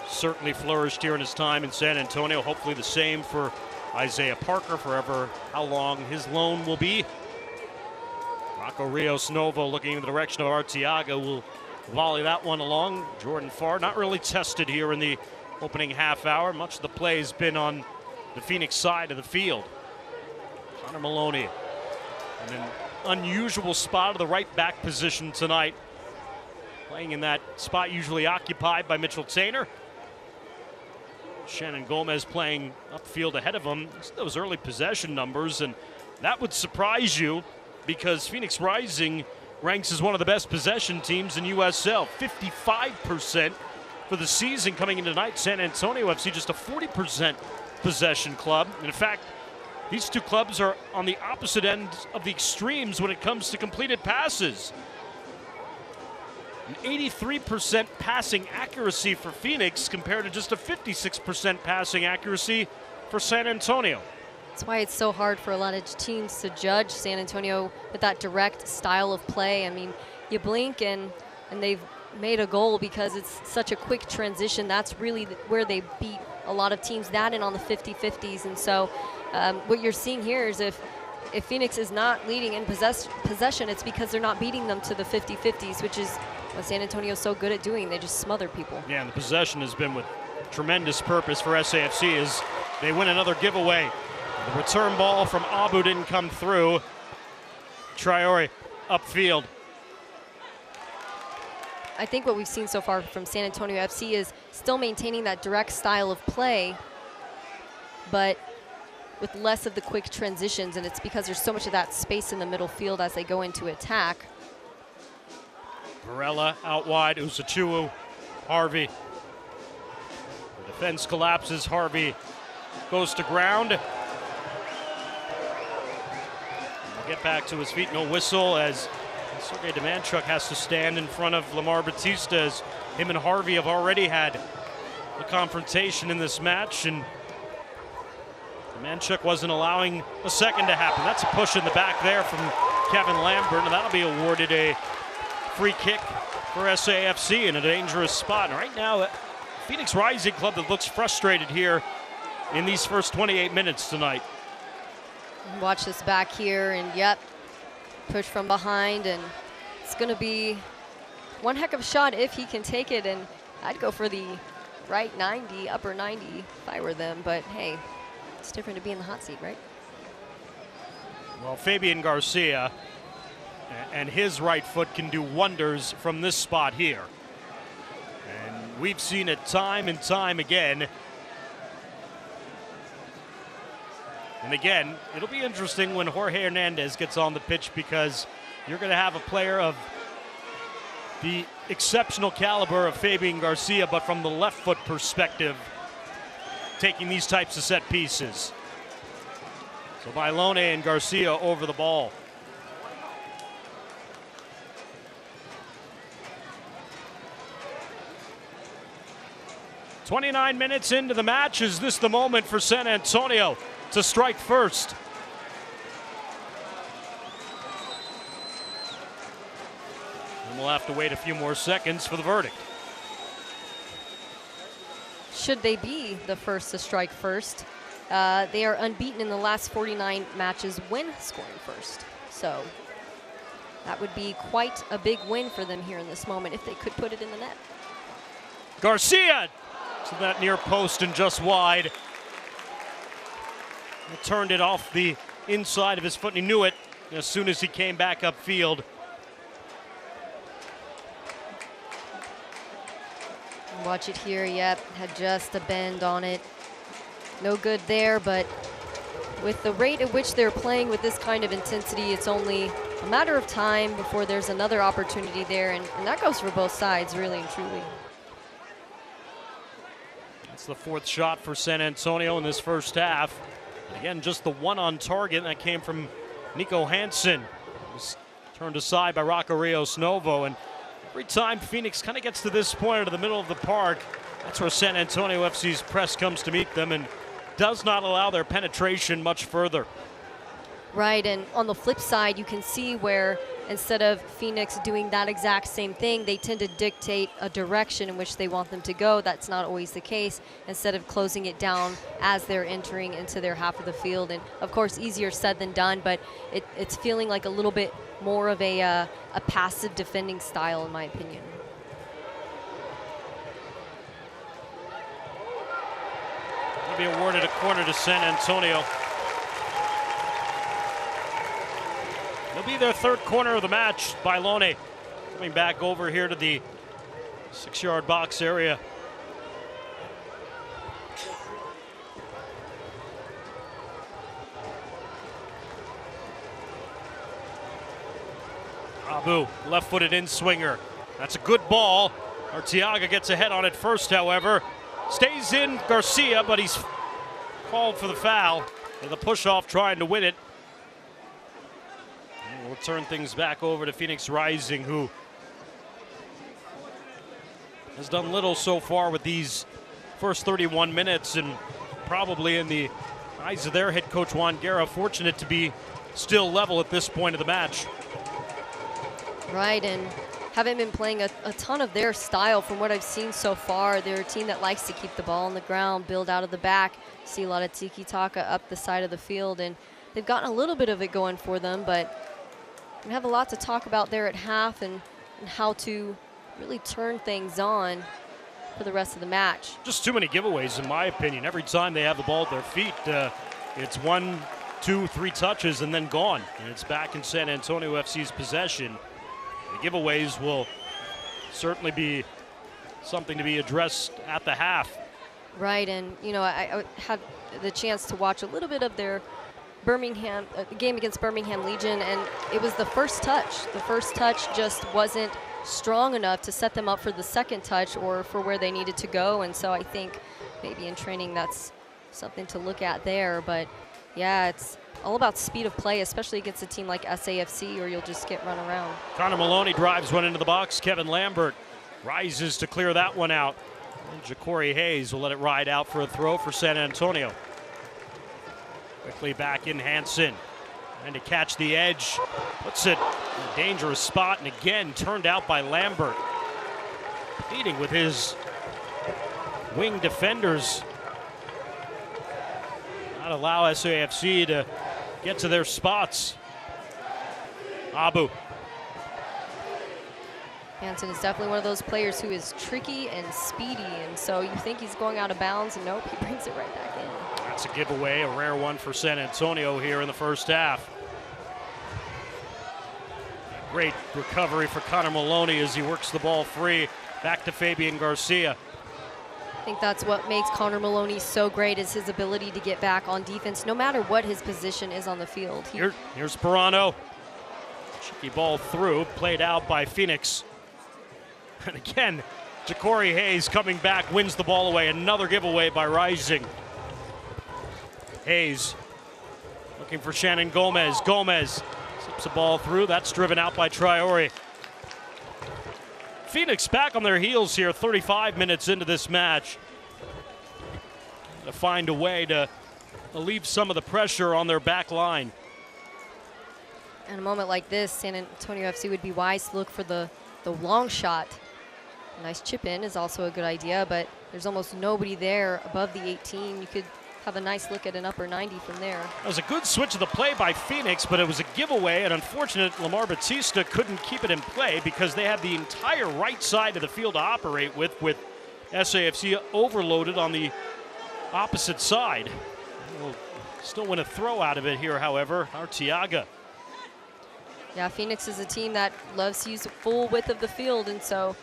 certainly flourished here in his time in San Antonio. Hopefully the same for Isaiah Parker, forever how long his loan will be. Rocco Rios Novo looking in the direction of Arteaga will volley that one along. Jordan Farr not really tested here in the opening half hour. Much of the play has been on the Phoenix side of the field. Connor Maloney in an unusual spot of the right back position tonight. Playing in that spot usually occupied by Mitchell Tainer. Shannon Gomez playing upfield ahead of him. Those early possession numbers, and that would surprise you because Phoenix Rising ranks as one of the best possession teams in USL. 55% for the season coming into tonight. San Antonio FC just a 40% possession club. And in fact, these two clubs are on the opposite ends of the extremes when it comes to completed passes. An 83% passing accuracy for Phoenix compared to just a 56% passing accuracy for San Antonio. That's why it's so hard for a lot of teams to judge San Antonio with that direct style of play. I mean, you blink and they've made a goal because it's such a quick transition. That's really where they beat a lot of teams, that and on the 50-50s. And so what you're seeing here is if Phoenix is not leading in possession, it's because they're not beating them to the 50-50s, which is what San Antonio's so good at doing. They just smother people. Yeah, and the possession has been with tremendous purpose for SAFC as they win another giveaway. The return ball from Abu didn't come through. Traore upfield. I think what we've seen so far from San Antonio FC is still maintaining that direct style of play, but with less of the quick transitions, and it's because there's so much of that space in the middle field as they go into attack. Varela out wide, Usachuwu, Harvey. The defense collapses, Harvey goes to ground. He'll get back to his feet, no whistle as Sergei Demanchuk has to stand in front of Lamar Batista as him and Harvey have already had a confrontation in this match, and Demanchuk wasn't allowing a second to happen. That's a push in the back there from Kevin Lambert, and that'll be awarded a free kick for SAFC in a dangerous spot. And right now, Phoenix Rising Club that looks frustrated here in these first 28 minutes tonight. Watch this back here, and yep, push from behind, and it's going to be one heck of a shot if he can take it, and I'd go for the right 90, upper 90 if I were them, but hey, it's different to be in the hot seat, right? Well, Fabian Garcia and his right foot can do wonders from this spot here. And we've seen it time and time again. And again, it'll be interesting when Jorge Hernandez gets on the pitch because you're going to have a player of the exceptional caliber of Fabian Garcia, but from the left foot perspective, taking these types of set pieces. So Bailone and Garcia over the ball. "29 minutes into the match. Is this the moment for San Antonio to strike first?" And we'll have to wait a few more seconds for the verdict. Should they be the first to strike first? They are unbeaten in the last 49 matches when scoring first. So that would be quite a big win for them here in this moment if they could put it in the net. Garcia to that near post and just wide. He turned it off the inside of his foot, and he knew it as soon as he came back upfield. Watch it here, yep, had just a bend on it. No good there, but with the rate at which they're playing with this kind of intensity, it's only a matter of time before there's another opportunity there, and that goes for both sides, really and truly. That's the fourth shot for San Antonio in this first half. And again, just the one on target, and that came from Nico Hansen. Was turned aside by Rocco Rios Novo, and Every time Phoenix kind of gets to this point of the middle of the park, that's where San Antonio FC's press comes to meet them and does not allow their penetration much further. Right, and on the flip side, you can see where instead of Phoenix doing that exact same thing, they tend to dictate a direction in which they want them to go. That's not always the case, instead of closing it down as they're entering into their half of the field. And of course, easier said than done, but it's feeling like a little bit more of a passive defending style, in my opinion. Will be awarded a corner to San Antonio. It'll be their third corner of the match. Bailone coming back over here to the 6-yard box area. Abu, left-footed in-swinger. That's a good ball. Arteaga gets ahead on it first, however. Stays in Garcia, but he's called for the foul. And the push-off trying to win it. And we'll turn things back over to Phoenix Rising, who has done little so far with these first 31 minutes, and probably in the eyes of their head coach Juan Guerra, fortunate to be still level at this point of the match. Right, and haven't been playing a ton of their style from what I've seen so far. They're a team that likes to keep the ball on the ground, build out of the back, see a lot of tiki-taka up the side of the field, and they've gotten a little bit of it going for them, but we have a lot to talk about there at half and how to really turn things on for the rest of the match. Just too many giveaways, in my opinion. Every time they have the ball at their feet, it's 1, 2, 3 touches and then gone, and it's back in San Antonio FC's possession. The giveaways will certainly be something to be addressed at the half. Right, and you know, I had the chance to watch a little bit of their Birmingham game against Birmingham Legion, and it was the first touch. The first touch just wasn't strong enough to set them up for the second touch or for where they needed to go, and so I think maybe in training that's something to look at there. But yeah, it's all about speed of play, especially against a team like SAFC, or you'll just get run around. Connor Maloney drives one into the box. Kevin Lambert rises to clear that one out. And Ja'Cory Hayes will let it ride out for a throw for San Antonio. Quickly back in Hansen. And to catch the edge. Puts it in a dangerous spot, and again turned out by Lambert. Leading with his wing defenders. Not allow SAFC to get to their spots. Abu. Hansen is definitely one of those players who is tricky and speedy, and so you think he's going out of bounds, and nope, he brings it right back in. That's a giveaway, a rare one for San Antonio here in the first half. Great recovery for Connor Maloney as he works the ball free. Back to Fabian Garcia. I think that's what makes Connor Maloney so great, is his ability to get back on defense no matter what his position is on the field. Here's Perano. Cheeky ball through, played out by Phoenix. And again, Ja'Cory Hayes coming back, wins the ball away. Another giveaway by Rising. Hayes looking for Shannon Gomez. Gomez slips the ball through. That's driven out by Traore. Phoenix back on their heels here, 35 minutes into this match. To find a way to alleviate some of the pressure on their back line. In a moment like this, San Antonio FC would be wise to look for the long shot. A nice chip in is also a good idea, but there's almost nobody there above the 18. You could have a nice look at an upper 90 from there. It was a good switch of the play by Phoenix, but it was a giveaway, and unfortunate Lamar Batista couldn't keep it in play because they had the entire right side of the field to operate with SAFC overloaded on the opposite side. We'll still win a throw out of it here, however. Arteaga. Yeah, Phoenix is a team that loves to use the full width of the field, and so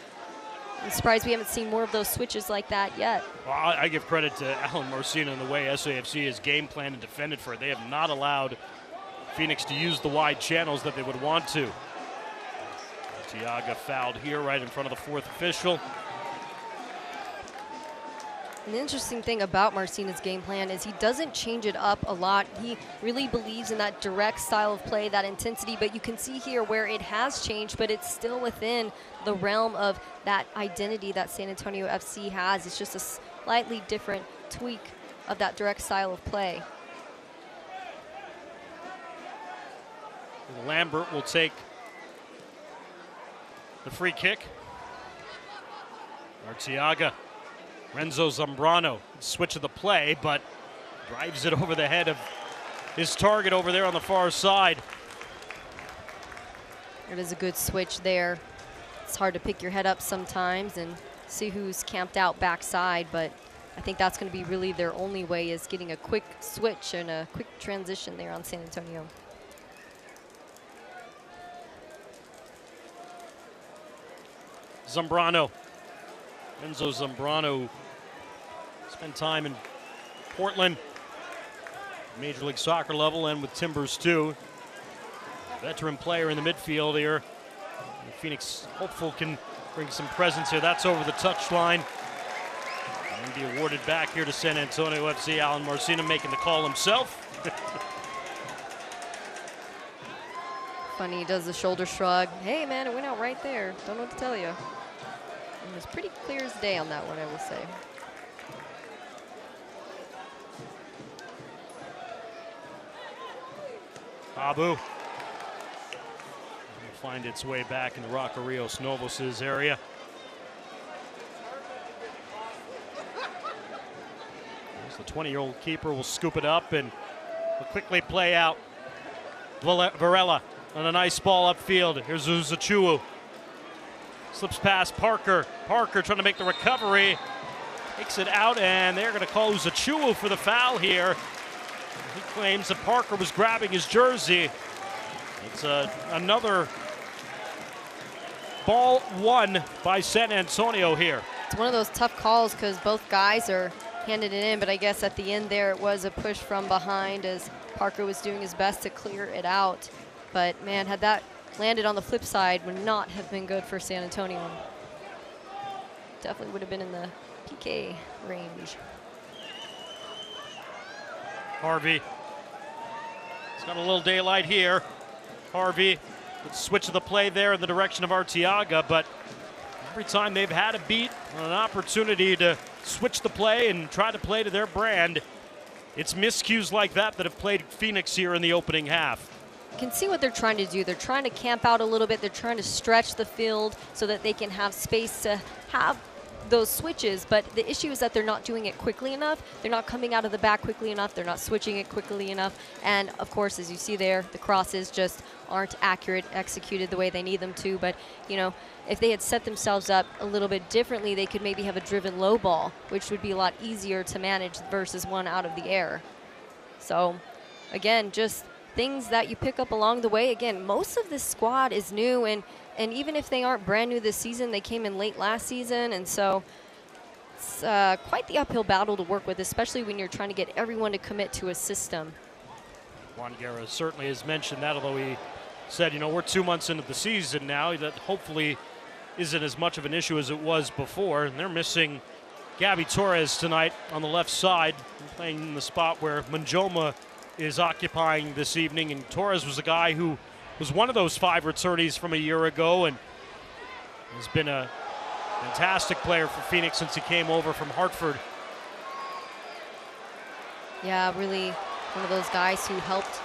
I'm surprised we haven't seen more of those switches like that yet. Well, I give credit to Alan Marcina and the way SAFC has game planned and defended for it. They have not allowed Phoenix to use the wide channels that they would want to. Arteaga fouled here right in front of the fourth official. And the interesting thing about Marcina's game plan is he doesn't change it up a lot. He really believes in that direct style of play, that intensity, but you can see here where it has changed, but it's still within the realm of that identity that San Antonio FC has. It's just a slightly different tweak of that direct style of play. Lambert will take the free kick. Arteaga. Renzo Zambrano, switch of the play, but drives it over the head of his target over there on the far side. It is a good switch there. It's hard to pick your head up sometimes and see who's camped out backside, but I think that's going to be really their only way, is getting a quick switch and a quick transition there on San Antonio. Zambrano. Renzo Zambrano spent time in Portland, Major League Soccer level, and with Timbers too. Veteran player in the midfield here. And Phoenix hopeful can bring some presence here. That's over the touchline. And be awarded back here to San Antonio FC. Alan Marcina making the call himself. Funny, he does the shoulder shrug. Hey man, it went out right there. Don't know what to tell you. It was pretty clear as day on that one, I will say. Abu will find its way back into Roca Rios Novos' area. As the 20-year-old keeper will scoop it up and will quickly play out. Varela on a nice ball upfield. Here's Uzachuwu. Slips past Parker. Parker trying to make the recovery. Takes it out, and they're going to call Uzachuwu for the foul here. He claims that Parker was grabbing his jersey. It's another ball won by San Antonio here. It's one of those tough calls because both guys are handed it in, but I guess at the end there it was a push from behind as Parker was doing his best to clear it out. But man, had that landed on the flip side, would not have been good for San Antonio. Definitely would have been in the PK range. Harvey. He's got a little daylight here. Harvey, let's switch the play there in the direction of Arteaga, but every time they've had a beat, an opportunity to switch the play and try to play to their brand, it's miscues like that that have played Phoenix here in the opening half. You can see what they're trying to do. They're trying to camp out a little bit. They're trying to stretch the field so that they can have space to have those switches, but the issue is that they're not doing it quickly enough. They're not coming out of the back quickly enough. They're not switching it quickly enough. And of course, as you see there, the crosses just aren't accurate, executed the way they need them to. But, you know, if they had set themselves up a little bit differently, they could maybe have a driven low ball, which would be a lot easier to manage versus one out of the air. So, again, just things that you pick up along the way. Again, most of this squad is new, and even if they aren't brand new this season, they came in late last season, and so it's quite the uphill battle to work with, especially when you're trying to get everyone to commit to a system. Juan Guerra certainly has mentioned that, although he said, you know, we're 2 months into the season now. That hopefully isn't as much of an issue as it was before, and they're missing Gabby Torres tonight on the left side, playing in the spot where Manjoma is occupying this evening, and Torres was a guy who was one of those 5 returnees from a year ago and has been a fantastic player for Phoenix since he came over from Hartford. Yeah, really one of those guys who helped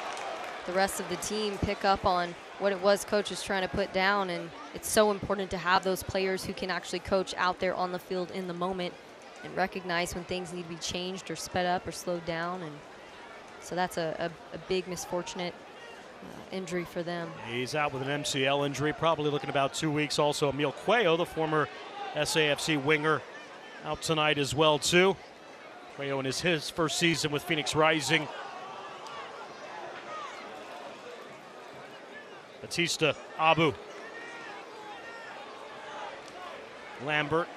the rest of the team pick up on what it was coach was trying to put down, and it's so important to have those players who can actually coach out there on the field in the moment and recognize when things need to be changed or sped up or slowed down. And so that's a big misfortunate injury for them. He's out with an MCL injury, probably looking about 2 weeks. Also, Emil Cuello, the former SAFC winger, out tonight as well, too. Cuello in his first season with Phoenix Rising. Batista, Abu. Lambert.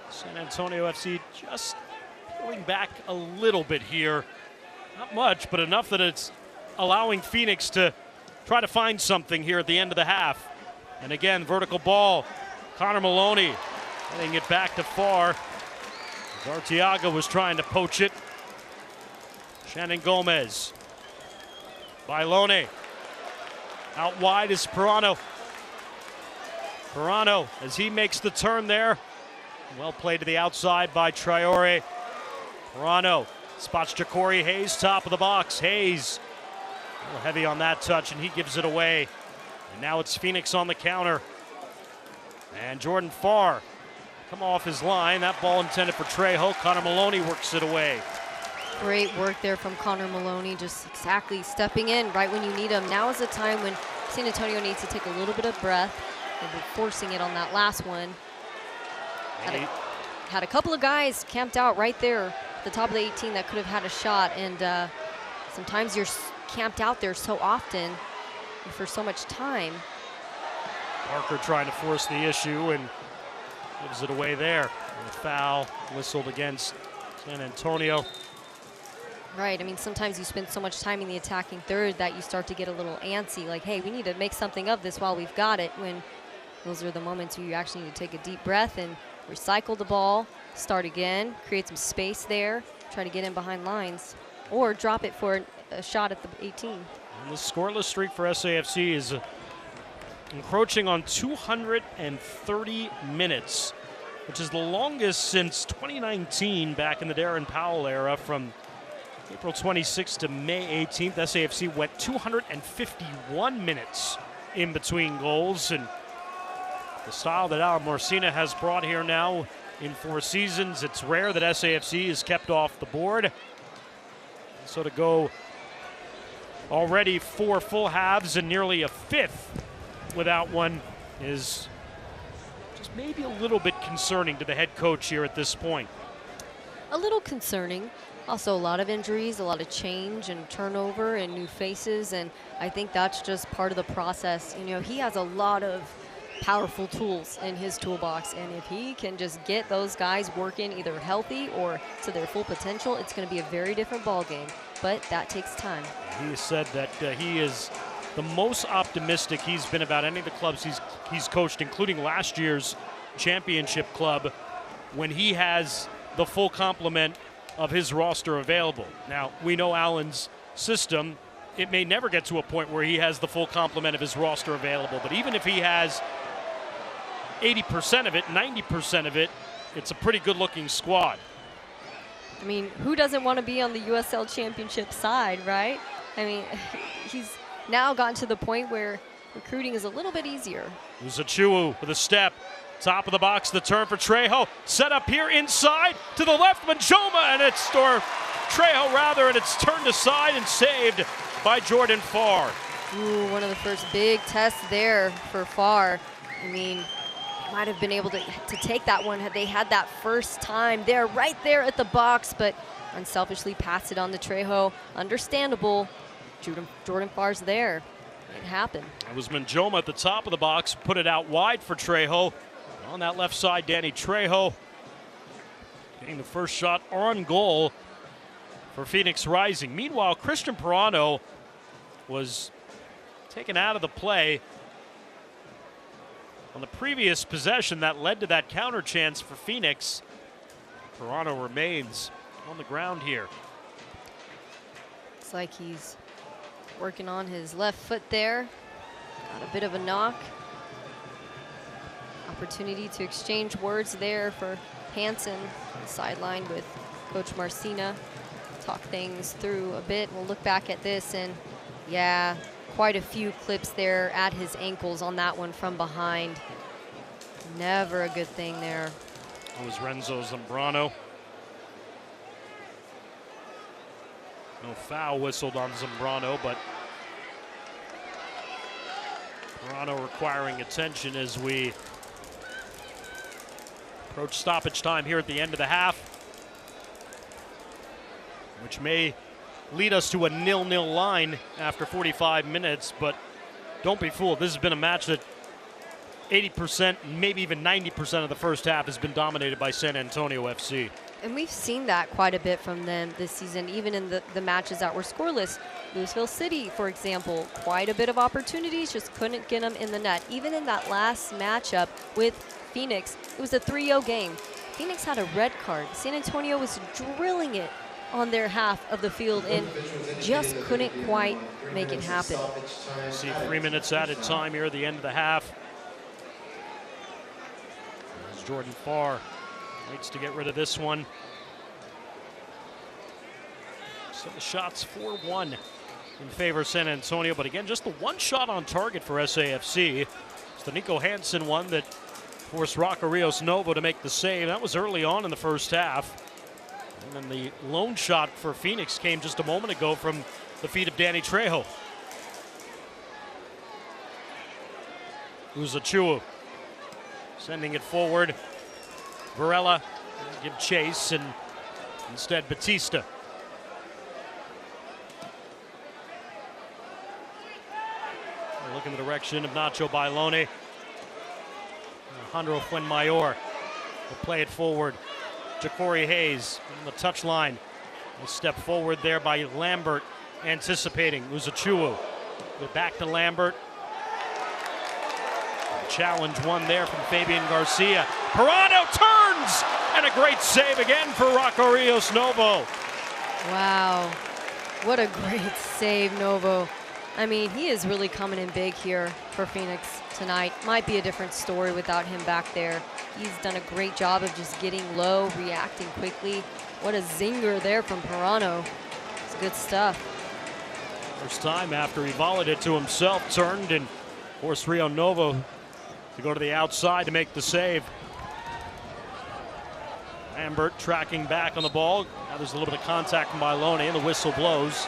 San Antonio FC just pulling back a little bit here. Not much, but enough that it's allowing Phoenix to try to find something here at the end of the half. And again, vertical ball. Connor Maloney getting it back to far. Arteaga was trying to poach it. Shannon Gomez. Bailone. Out wide is Perano. Perano, as he makes the turn there. Well played to the outside by Traore. Perano spots Ja'Cory Hayes, top of the box. Hayes, a little heavy on that touch, and he gives it away. And now it's Phoenix on the counter. And Jordan Farr come off his line. That ball intended for Trejo. Connor Maloney works it away. Great work there from Connor Maloney, just exactly stepping in right when you need him. Now is the time when San Antonio needs to take a little bit of breath. They've been forcing it on that last one. Had a couple of guys camped out right there at the top of the 18 that could have had a shot, and sometimes you're camped out there so often and for so much time. Parker trying to force the issue and gives it away there. And a foul whistled against San Antonio. Right, I mean, sometimes you spend so much time in the attacking third that you start to get a little antsy, like, hey, we need to make something of this while we've got it, when those are the moments where you actually need to take a deep breath and recycle the ball, start again, create some space there, try to get in behind lines, or drop it for a shot at the 18. And the scoreless streak for SAFC is encroaching on 230 minutes, which is the longest since 2019, back in the Darren Powell era. From April 26th to May 18th, SAFC went 251 minutes in between goals, and the style that Al Morcina has brought here now in 4 seasons, it's rare that SAFC is kept off the board. So to go already 4 full halves and nearly a fifth without one is just maybe a little bit concerning to the head coach here at this point. A little concerning. Also a lot of injuries, a lot of change and turnover and new faces, and I think that's just part of the process. You know, he has a lot of powerful tools in his toolbox, and if he can just get those guys working either healthy or to their full potential, it's going to be a very different ball game, but that takes time. He said that he is the most optimistic he's been about any of the clubs he's coached, including last year's championship club, when he has the full complement of his roster available. Now, we know Allen's system, it may never get to a point where he has the full complement of his roster available, but even if he has 80% of it, 90% of it, it's a pretty good-looking squad. I mean, who doesn't want to be on the USL Championship side, right? I mean, he's now gotten to the point where recruiting is a little bit easier. Uzachu with a step. Top of the box, the turn for Trejo. Set up here inside to the left, Manjoma, and Trejo rather, and it's turned aside and saved by Jordan Farr. Ooh, one of the first big tests there for Farr. I mean, might have been able to take that one had they had that first time there, right there at the box, but unselfishly passed it on to Trejo. Understandable. Jordan Farr's there. It happened. It was Manjoma at the top of the box, put it out wide for Trejo. On that left side, Danny Trejo getting the first shot on goal for Phoenix Rising. Meanwhile, Christian Perano was taken out of the play on the previous possession that led to that counter chance for Phoenix. Perano remains on the ground here. Looks like he's working on his left foot there. Got a bit of a knock. Opportunity to exchange words there for Hansen, sideline with Coach Marcina. Talk things through a bit. We'll look back at this, and yeah, quite a few clips there at his ankles on that one from behind. Never a good thing there. It was Renzo Zambrano. No foul whistled on Zambrano, but Perano requiring attention as we approach stoppage time here at the end of the half, which may lead us to a 0-0 line after 45 minutes, but don't be fooled. This has been a match that 80%, maybe even 90% of the first half has been dominated by San Antonio FC. And we've seen that quite a bit from them this season, even in the matches that were scoreless. Louisville City, for example, quite a bit of opportunities, just couldn't get them in the net. Even in that last matchup with Phoenix, it was a 3-0 game. Phoenix had a red card. San Antonio was drilling it on their half of the field and just couldn't quite make it happen. See 3 minutes added time here at the end of the half. As Jordan Farr waits to get rid of this one. So the shots 4-1 in favor of San Antonio, but again, just the one shot on target for SAFC. It's the Nico Hansen one that forced Rocco Rios Novo to make the save. That was early on in the first half. And then the lone shot for Phoenix came just a moment ago from the feet of Danny Trejo. Uzochukwu sending it forward. Varela give chase, and instead Batista. Look in the direction of Nacho Bailone. Alejandro Fuenmayor will play it forward. Ja'Cory Hayes on the touchline. A step forward there by Lambert, anticipating Uzochukwu. They're back to Lambert. Challenge one there from Fabian Garcia. Pirano turns! And a great save again for Rocco Rios Novo. Wow, what a great save, Novo. I mean, he is really coming in big here for Phoenix tonight. Might be a different story without him back there. He's done a great job of just getting low, reacting quickly. What a zinger there from Pirano. It's good stuff. First time after he volleyed it to himself, turned and forced Rio Novo to go to the outside to make the save. Lambert tracking back on the ball. Now there's a little bit of contact from Bailone, and the whistle blows.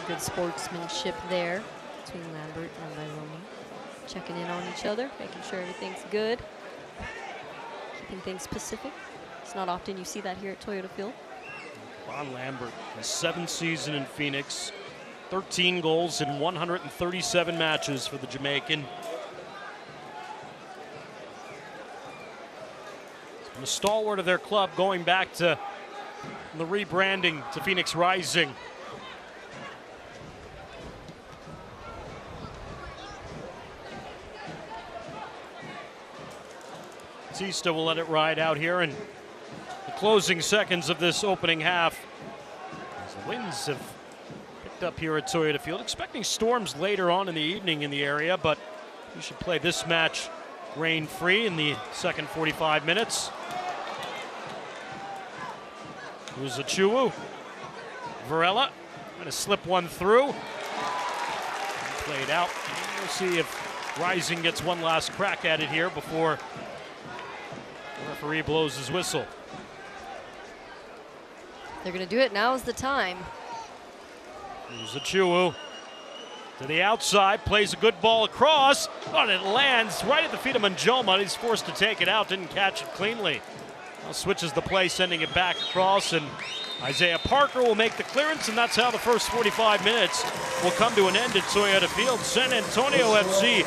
Good sportsmanship there between Lambert and Bailone. Checking in on each other, making sure everything's good. Keeping things Pacific. It's not often you see that here at Toyota Field. Von Lambert, his 7th season in Phoenix, 13 goals in 137 matches for the Jamaican. He's been a stalwart of their club going back to the rebranding to Phoenix Rising. Batista will let it ride out here in the closing seconds of this opening half. As the winds have picked up here at Toyota Field. Expecting storms later on in the evening in the area, but we should play this match rain-free in the second 45 minutes. Uzochukwu. Varela going to slip one through. Played out. We'll see if Rising gets one last crack at it here before the referee blows his whistle. They're going to do it. Now is the time. Uzochukwu to the outside, plays a good ball across. Oh, and it lands right at the feet of Manjoma. He's forced to take it out, didn't catch it cleanly. Now switches the play, sending it back across, and Isaiah Parker will make the clearance, and that's how the first 45 minutes will come to an end at Toyota Field. San Antonio FC,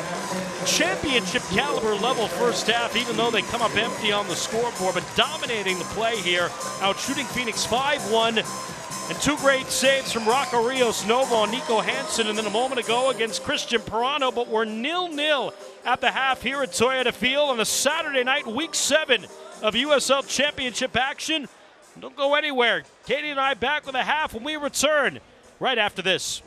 championship caliber level first half, even though they come up empty on the scoreboard, but dominating the play here, out shooting Phoenix 5-1, and two great saves from Rocco Rios Novo and Nico Hansen, and then a moment ago against Christian Pirano, but we're 0-0 at the half here at Toyota Field on a Saturday night, week 7 of USL Championship action. Don't go anywhere. Katie and I back with a half when we return right after this.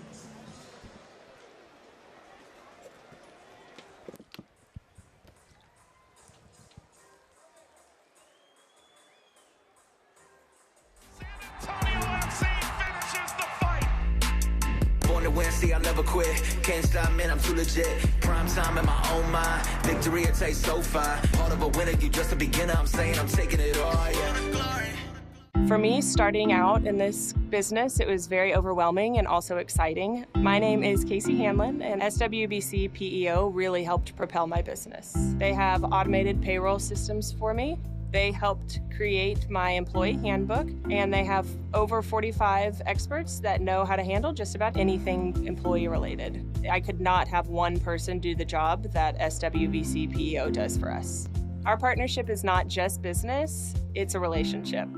Born to win, see, I'll never quit. Can't stop, man, I'm too legit. Prime time in my own mind. Victory, it tastes so fine. Part of a winner, you just a beginner. I'm saying I'm taking it all, yeah. For me, starting out in this business, it was very overwhelming and also exciting. My name is Casey Hanlon, and SWBC PEO really helped propel my business. They have automated payroll systems for me. They helped create my employee handbook, and they have over 45 experts that know how to handle just about anything employee related. I could not have one person do the job that SWBC PEO does for us. Our partnership is not just business, it's a relationship.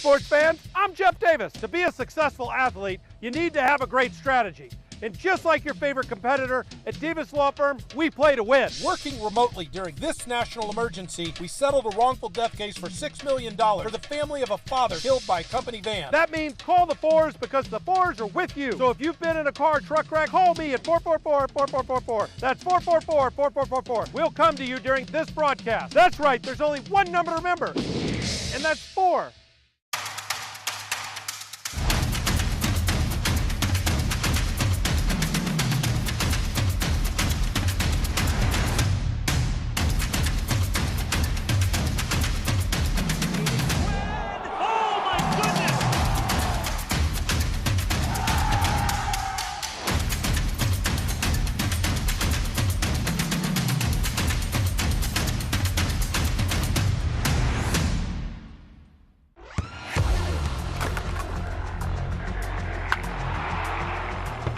sports fans, I'm Jeff Davis. To be a successful athlete, you need to have a great strategy. And just like your favorite competitor, at Davis Law Firm, we play to win. Working remotely during this national emergency, we settled a wrongful death case for $6 million for the family of a father killed by a company van. That means call the Fours because the Fours are with you. So if you've been in a car or truck wreck, call me at 444-4444. That's 444-4444. We'll come to you during this broadcast. That's right, there's only one number to remember, and that's 4.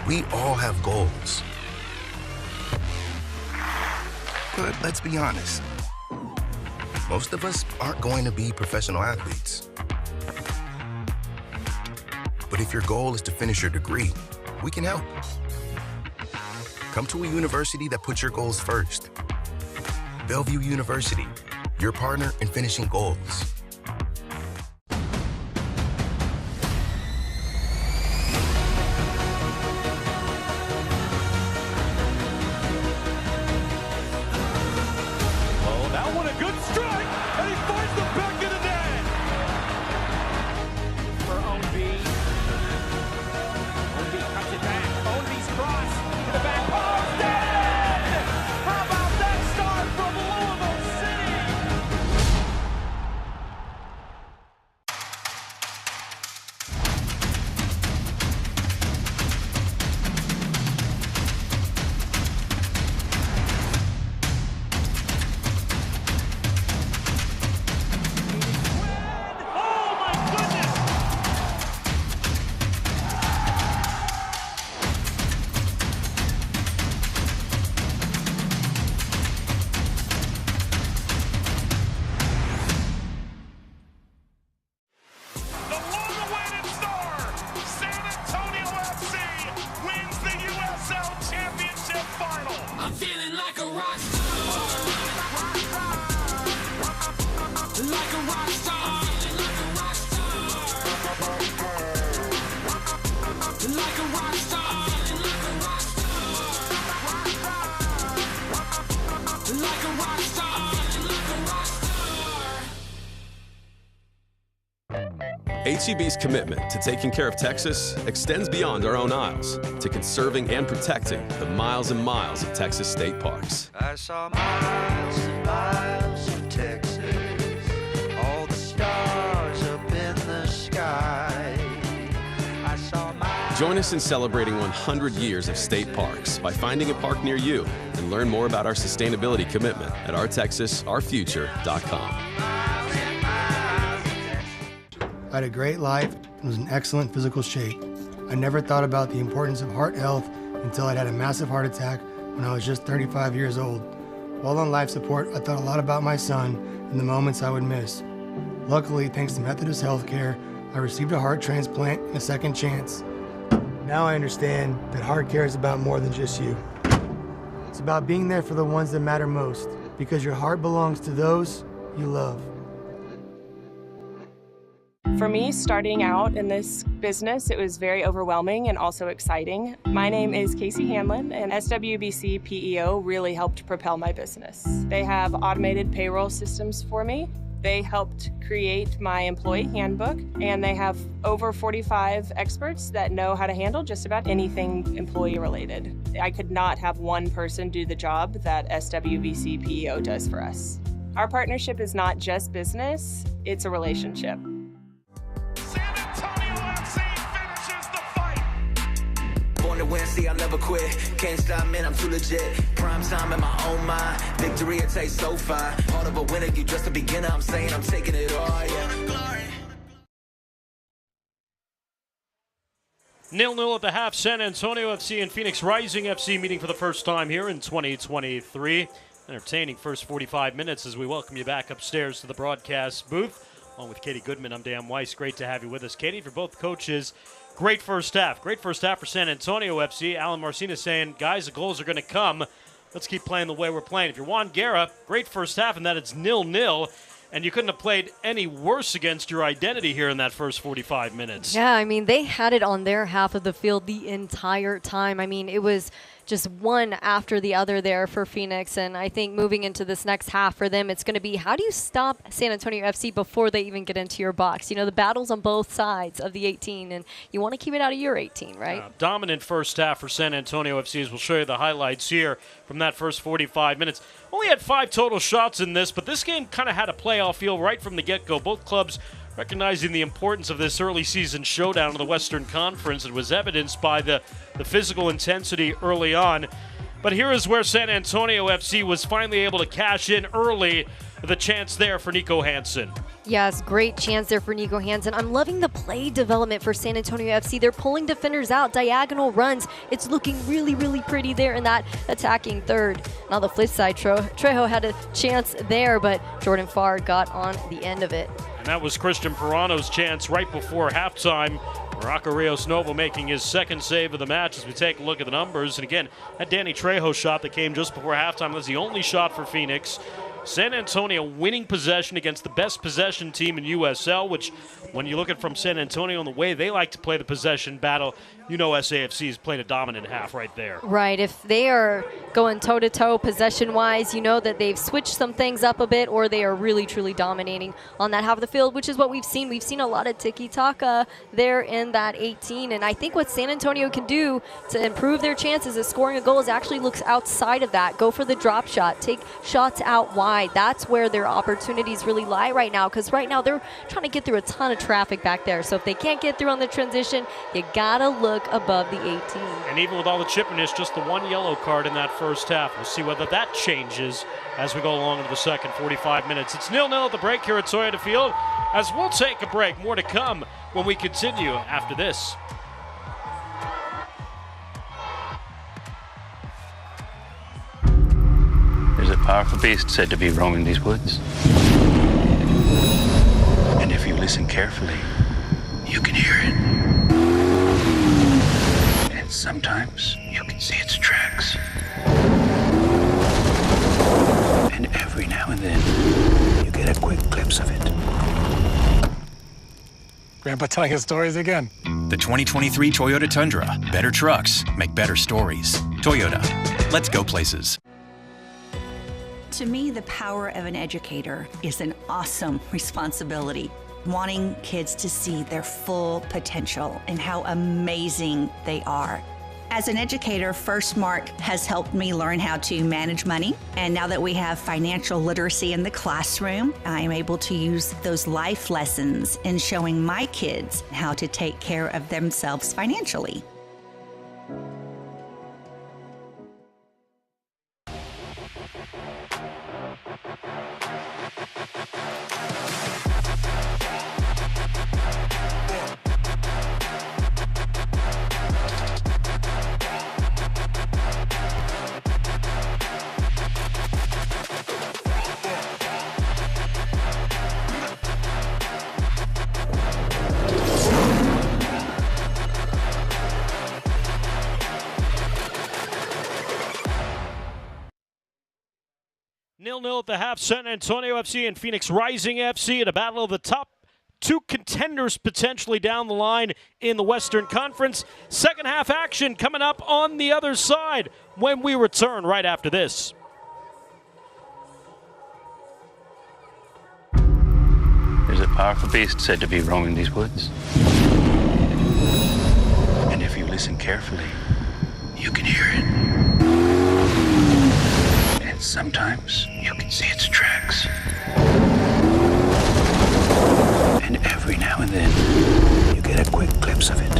We all have goals. But let's be honest. Most of us aren't going to be professional athletes. But if your goal is to finish your degree, we can help. Come to a university that puts your goals first. Bellevue University, your partner in finishing goals. HEB's commitment to taking care of Texas extends beyond our own aisles to conserving and protecting the miles and miles of Texas state parks. I saw miles and miles of Texas, all the stars up in the sky. I saw miles. Join us in celebrating 100 years of state parks by finding a park near you and learn more about our sustainability commitment at ourtexasourfuture.com. I had a great life and was in excellent physical shape. I never thought about the importance of heart health until I'd had a massive heart attack when I was just 35 years old. While on life support, I thought a lot about my son and the moments I would miss. Luckily, thanks to Methodist Healthcare, I received a heart transplant and a second chance. Now I understand that heart care is about more than just you. It's about being there for the ones that matter most, because your heart belongs to those you love. For me, starting out in this business, it was very overwhelming and also exciting. My name is Casey Hanlon, and SWBC PEO really helped propel my business. They have automated payroll systems for me. They helped create my employee handbook, and they have over 45 experts that know how to handle just about anything employee related. I could not have one person do the job that SWBC PEO does for us. Our partnership is not just business, it's a relationship. See, I'll never quit. Can't stop, man, I'm too legit. Prime time in my own mind. Victory, it tastes so fine. Part of a winner, you just a beginner. I'm saying I'm taking it all, yeah. 0-0 at the half. San Antonio FC and Phoenix Rising FC meeting for the first time here in 2023. Entertaining first 45 minutes as we welcome you back upstairs to the broadcast booth. Along with Katie Goodman, I'm Dan Weiss. Great to have you with us. Katie, for both coaches, great first half. Great first half for San Antonio FC. Alan Marcinez saying, guys, the goals are going to come. Let's keep playing the way we're playing. If you're Juan Guerra, great first half, and that it's 0-0. And you couldn't have played any worse against your identity here in that first 45 minutes. Yeah, I mean, they had it on their half of the field the entire time. I mean, it was just one after the other there for Phoenix. And I think moving into this next half for them, it's going to be how do you stop San Antonio FC before they even get into your box? You know, the battle's on both sides of the 18, and you want to keep it out of your 18, right? Dominant first half for San Antonio FC, as we'll show you the highlights here from that first 45 minutes. Only had 5 total shots in this, but this game kind of had a playoff feel right from the get-go. Both clubs recognizing the importance of this early season showdown in the Western Conference. It was evidenced by the physical intensity early on. But here is where San Antonio FC was finally able to cash in early with a chance there for Nico Hansen. Yes, great chance there for Nico Hansen. I'm loving the play development for San Antonio FC. They're pulling defenders out, diagonal runs. It's looking really, really pretty there in that attacking third. And on the flip side, Trejo had a chance there, but Jordan Farr got on the end of it. And that was Christian Perano's chance right before halftime. Rocco Rios Novo making his second save of the match as we take a look at the numbers. And again, that Danny Trejo shot that came just before halftime was the only shot for Phoenix. San Antonio winning possession against the best possession team in USL, which when you look at from San Antonio and the way they like to play the possession battle, you know SAFC has played a dominant half right there. Right. If they are going toe-to-toe possession-wise, you know that they've switched some things up a bit, or they are really, truly dominating on that half of the field, which is what we've seen. We've seen a lot of tiki-taka there in that 18, and I think what San Antonio can do to improve their chances of scoring a goal is actually look outside of that. Go for the drop shot. Take shots out wide. That's where their opportunities really lie right now, because right now they're trying to get through a ton of traffic back there. So if they can't get through on the transition, you gotta look above the 18. And even with all the chippiness, just the one yellow card in that first half. We'll see whether that changes as we go along into the second 45 minutes. It's 0-0 at the break here at Toyota Field, as we'll take a break. More to come when we continue after this. There's a powerful beast said to be roaming these woods. And if you listen carefully, you can hear it. And sometimes you can see its tracks. And every now and then, you get a quick glimpse of it. Grandpa telling his stories again. The 2023 Toyota Tundra. Better trucks make better stories. Toyota. Let's go places. To me, the power of an educator is an awesome responsibility. Wanting kids to see their full potential and how amazing they are. As an educator, First Mark has helped me learn how to manage money. And now that we have financial literacy in the classroom, I am able to use those life lessons in showing my kids how to take care of themselves financially. Nil-nil at the half. San Antonio FC and Phoenix Rising FC in a battle of the top two contenders potentially down the line in the Western Conference. Second half action coming up on the other side when we return right after this. There's a powerful beast said to be roaming these woods. And if you listen carefully, you can hear it. And sometimes you can see its tracks. And every now and then, you get a quick glimpse of it.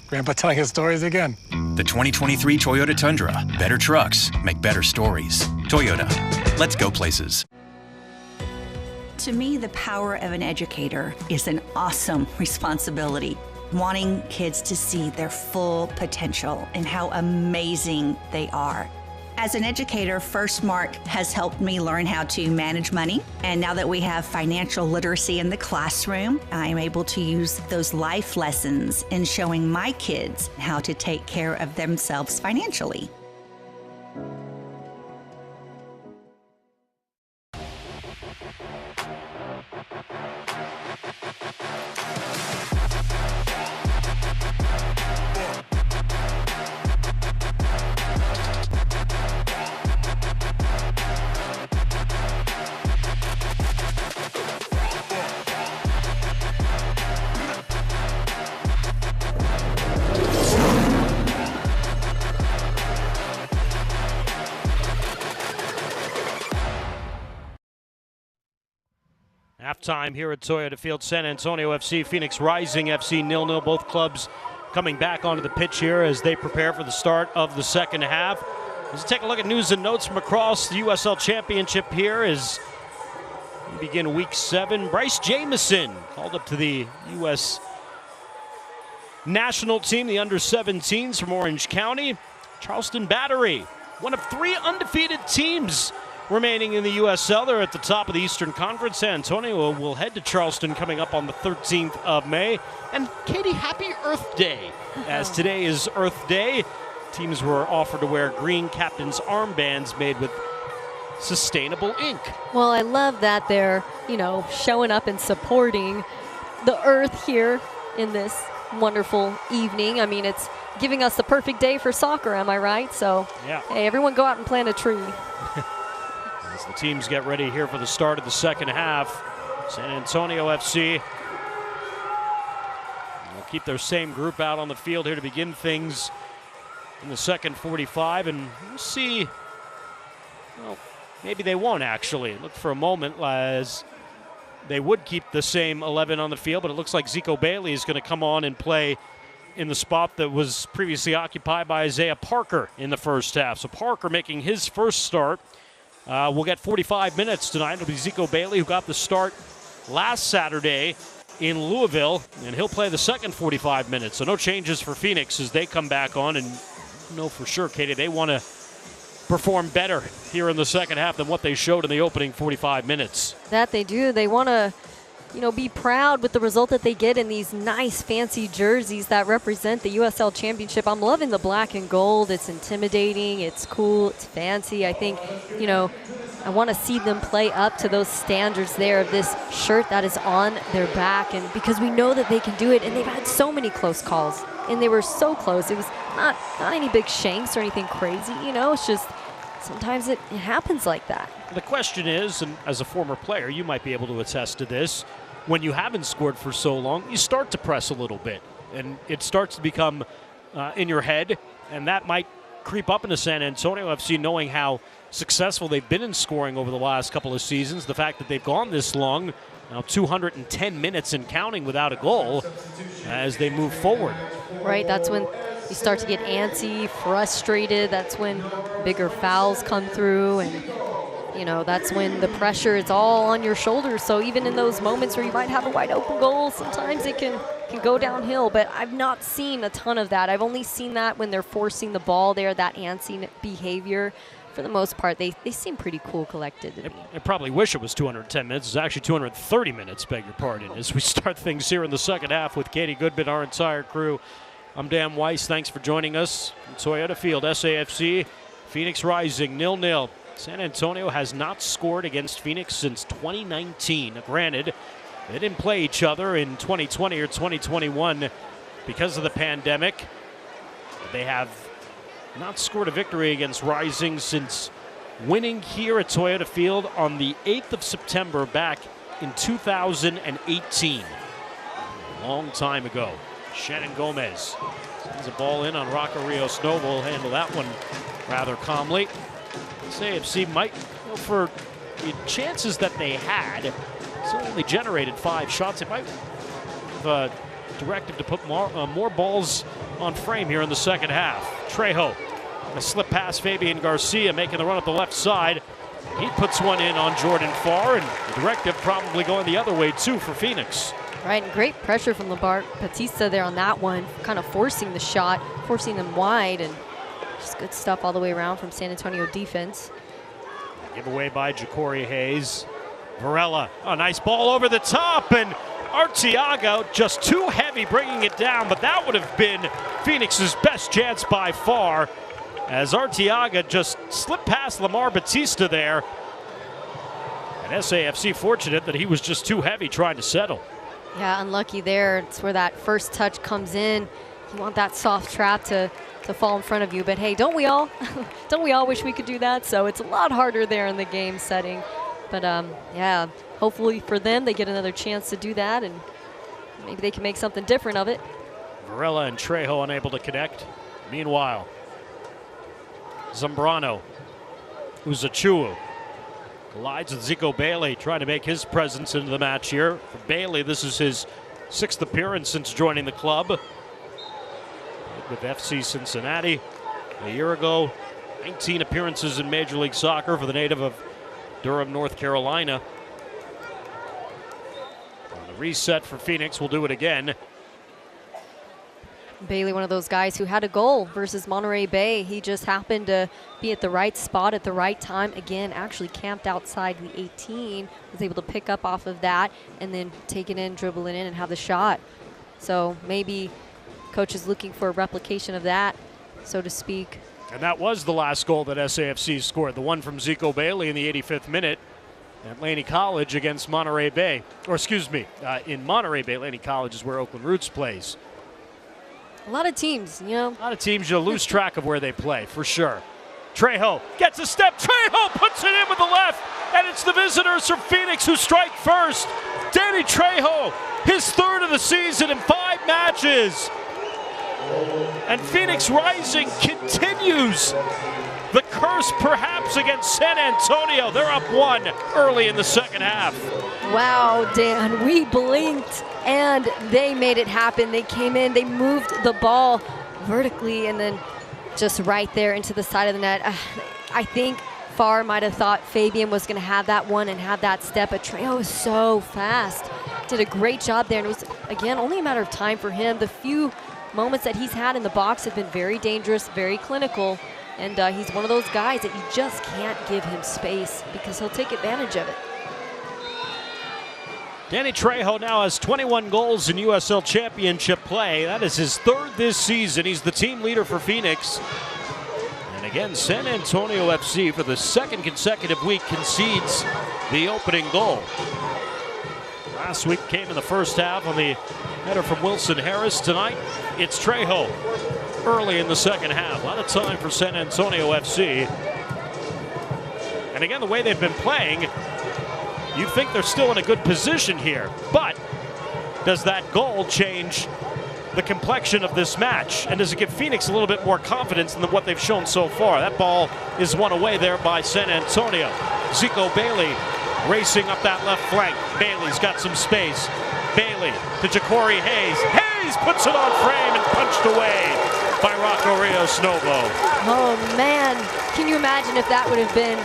Grandpa telling his stories again. The 2023 Toyota Tundra. Better trucks make better stories. Toyota. Let's go places. To me, the power of an educator is an awesome responsibility. Wanting kids to see their full potential and how amazing they are. As an educator, First Mark has helped me learn how to manage money. And now that we have financial literacy in the classroom, I'm able to use those life lessons in showing my kids how to take care of themselves financially. Halftime here at Toyota Field. San Antonio FC, Phoenix Rising FC 0-0. Both clubs coming back onto the pitch here as they prepare for the start of the second half. Let's take a look at news and notes from across the USL Championship here as we begin week 7. Bryce Jamison called up to the U.S. national team, the under-17s from Orange County. Charleston Battery, one of 3 undefeated teams remaining in the USL. They're at the top of the Eastern Conference. San Antonio will head to Charleston coming up on the 13th of May. And Katie, happy Earth Day, as today is Earth Day. Teams were offered to wear green captain's armbands made with sustainable ink. Well, I love that they're, showing up and supporting the Earth here in this wonderful evening. I mean, it's giving us the perfect day for soccer, am I right? So, yeah. Hey, everyone go out and plant a tree. As the teams get ready here for the start of the second half, San Antonio FC will keep their same group out on the field here to begin things in the second 45, and we'll see. Well, maybe they won't actually. Look for a moment as they would keep the same 11 on the field, but it looks like Zico Bailey is going to come on and play in the spot that was previously occupied by Isaiah Parker in the first half. So Parker making his first start. We'll get 45 minutes tonight. It'll be Zico Bailey, who got the start last Saturday in Louisville, and he'll play the second 45 minutes. So no changes for Phoenix as they come back on, and you know for sure, Katie, they want to perform better here in the second half than what they showed in the opening 45 minutes. That they do. They want to, be proud with the result that they get in these nice, fancy jerseys that represent the USL Championship. I'm loving the black and gold. It's intimidating. It's cool. It's fancy. I think, I want to see them play up to those standards there of this shirt that is on their back, and because we know that they can do it, and they've had so many close calls, and they were so close. It was not any big shanks or anything crazy. It's just sometimes it happens like that. The question is, and as a former player, you might be able to attest to this, when you haven't scored for so long, you start to press a little bit, and it starts to become in your head, and that might creep up into San Antonio FC, knowing how successful they've been in scoring over the last couple of seasons. The fact that they've gone this long, now 210 minutes and counting without a goal as they move forward. Right, that's when you start to get antsy, frustrated. That's when bigger fouls come through, and that's when the pressure is all on your shoulders. So even in those moments where you might have a wide open goal, sometimes it can go downhill. But I've not seen a ton of that. I've only seen that when they're forcing the ball there, that antsy behavior. For the most part, they seem pretty cool, collected to me. I probably wish it was 210 minutes. It's actually 230 minutes, beg your pardon, as we start things here in the second half with Katie Goodman, our entire crew. I'm Dan Weiss. Thanks for joining us. Toyota Field, SAFC, Phoenix Rising, 0-0. San Antonio has not scored against Phoenix since 2019. Granted, they didn't play each other in 2020 or 2021 because of the pandemic. They have not scored a victory against Rising since winning here at Toyota Field on the 8th of September back in 2018. A long time ago. Shannon Gomez sends a ball in on Rocco Rios Novo. Will handle that one rather calmly. AFC might go for the chances that they had. It's only generated 5 shots. It might have a directive to put more balls on frame here in the second half. Trejo, a slip past Fabian Garcia, making the run up the left side. He puts one in on Jordan Farr, and the directive probably going the other way too for Phoenix. Right, and great pressure from Labarque Batista there on that one, kind of forcing the shot, forcing them wide, and Just good stuff all the way around from San Antonio defense. Give away by Ja'Cory Hayes. Varela, a nice ball over the top, and Arteaga just too heavy bringing it down, but that would have been Phoenix's best chance by far, as Arteaga just slipped past Lamar Batista there. And SAFC fortunate that he was just too heavy trying to settle. Yeah, unlucky there. It's where that first touch comes in. You want that soft trap to fall in front of you, but hey, don't we all? Don't we all wish we could do that? So it's a lot harder there in the game setting. But yeah, hopefully for them, they get another chance to do that, and maybe they can make something different of it. Varela and Trejo unable to connect. Meanwhile, Zambrano, Uzachuwu, collides with Zico Bailey, trying to make his presence into the match here. For Bailey, this is his 6th appearance since joining the club. With FC Cincinnati a year ago, 19 appearances in Major League Soccer for the native of Durham, North Carolina. On the reset for Phoenix, we'll do it again. Bailey, one of those guys who had a goal versus Monterey Bay. He just happened to be at the right spot at the right time. Again, actually camped outside the 18, was able to pick up off of that and then take it in, dribble it in, and have the shot. So maybe coach is looking for a replication of that, so to speak. And that was the last goal that SAFC scored, the one from Zico Bailey in the 85th minute at Laney College against Monterey Bay. Or excuse me, in Monterey Bay. Laney College is where Oakland Roots plays. A lot of teams, you know. A lot of teams, you'll lose track of where they play, for sure. Trejo gets a step. Trejo puts it in with the left, and it's the visitors from Phoenix who strike first. Danny Trejo, his 3rd of the season in 5 matches. And Phoenix Rising continues the curse perhaps against San Antonio. They're up 1 early in the second half. Wow, Dan, we blinked and they made it happen. They came in, they moved the ball vertically and then just right there into the side of the net. I think Farr might have thought Fabian was going to have that one and have that step, but Trejo is so fast. Did a great job there, and it was, again, only a matter of time for him. The few moments that he's had in the box have been very dangerous, very clinical, and he's one of those guys that you just can't give him space because he'll take advantage of it. Danny Trejo now has 21 goals in USL Championship play. That is his 3rd this season. He's the team leader for Phoenix. And again, San Antonio FC for the 2nd consecutive week concedes the opening goal. Last week came in the first half on the header from Wilson Harris. Tonight, it's Trejo early in the second half. A lot of time for San Antonio FC. And again, the way they've been playing, you think they're still in a good position here. But does that goal change the complexion of this match? And does it give Phoenix a little bit more confidence than what they've shown so far? That ball is won away there by San Antonio. Zico Bailey racing up that left flank. Bailey's got some space. Bailey to Ja'Cory Hayes. Hayes puts it on frame and punched away by Rocco Rios Novo. Oh man, can you imagine if that would have been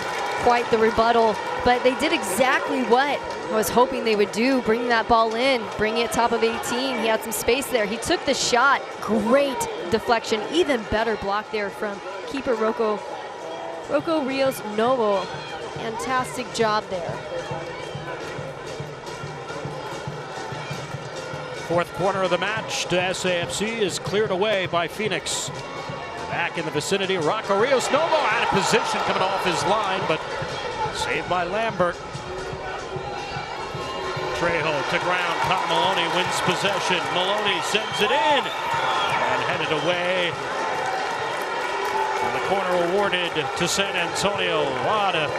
quite the rebuttal? But they did exactly what I was hoping they would do, bring that ball in, bring it top of 18. He had some space there. He took the shot. Great deflection. Even better block there from keeper Rocco Rios Novo. Fantastic job there. 4th corner of the match to SAFC is cleared away by Phoenix. Back in the vicinity, Rocco Rios Novo out of position coming off his line, but saved by Lambert. Trejo to ground. Tom Maloney wins possession. Maloney sends it in and headed away. And the corner awarded to San Antonio. A lot of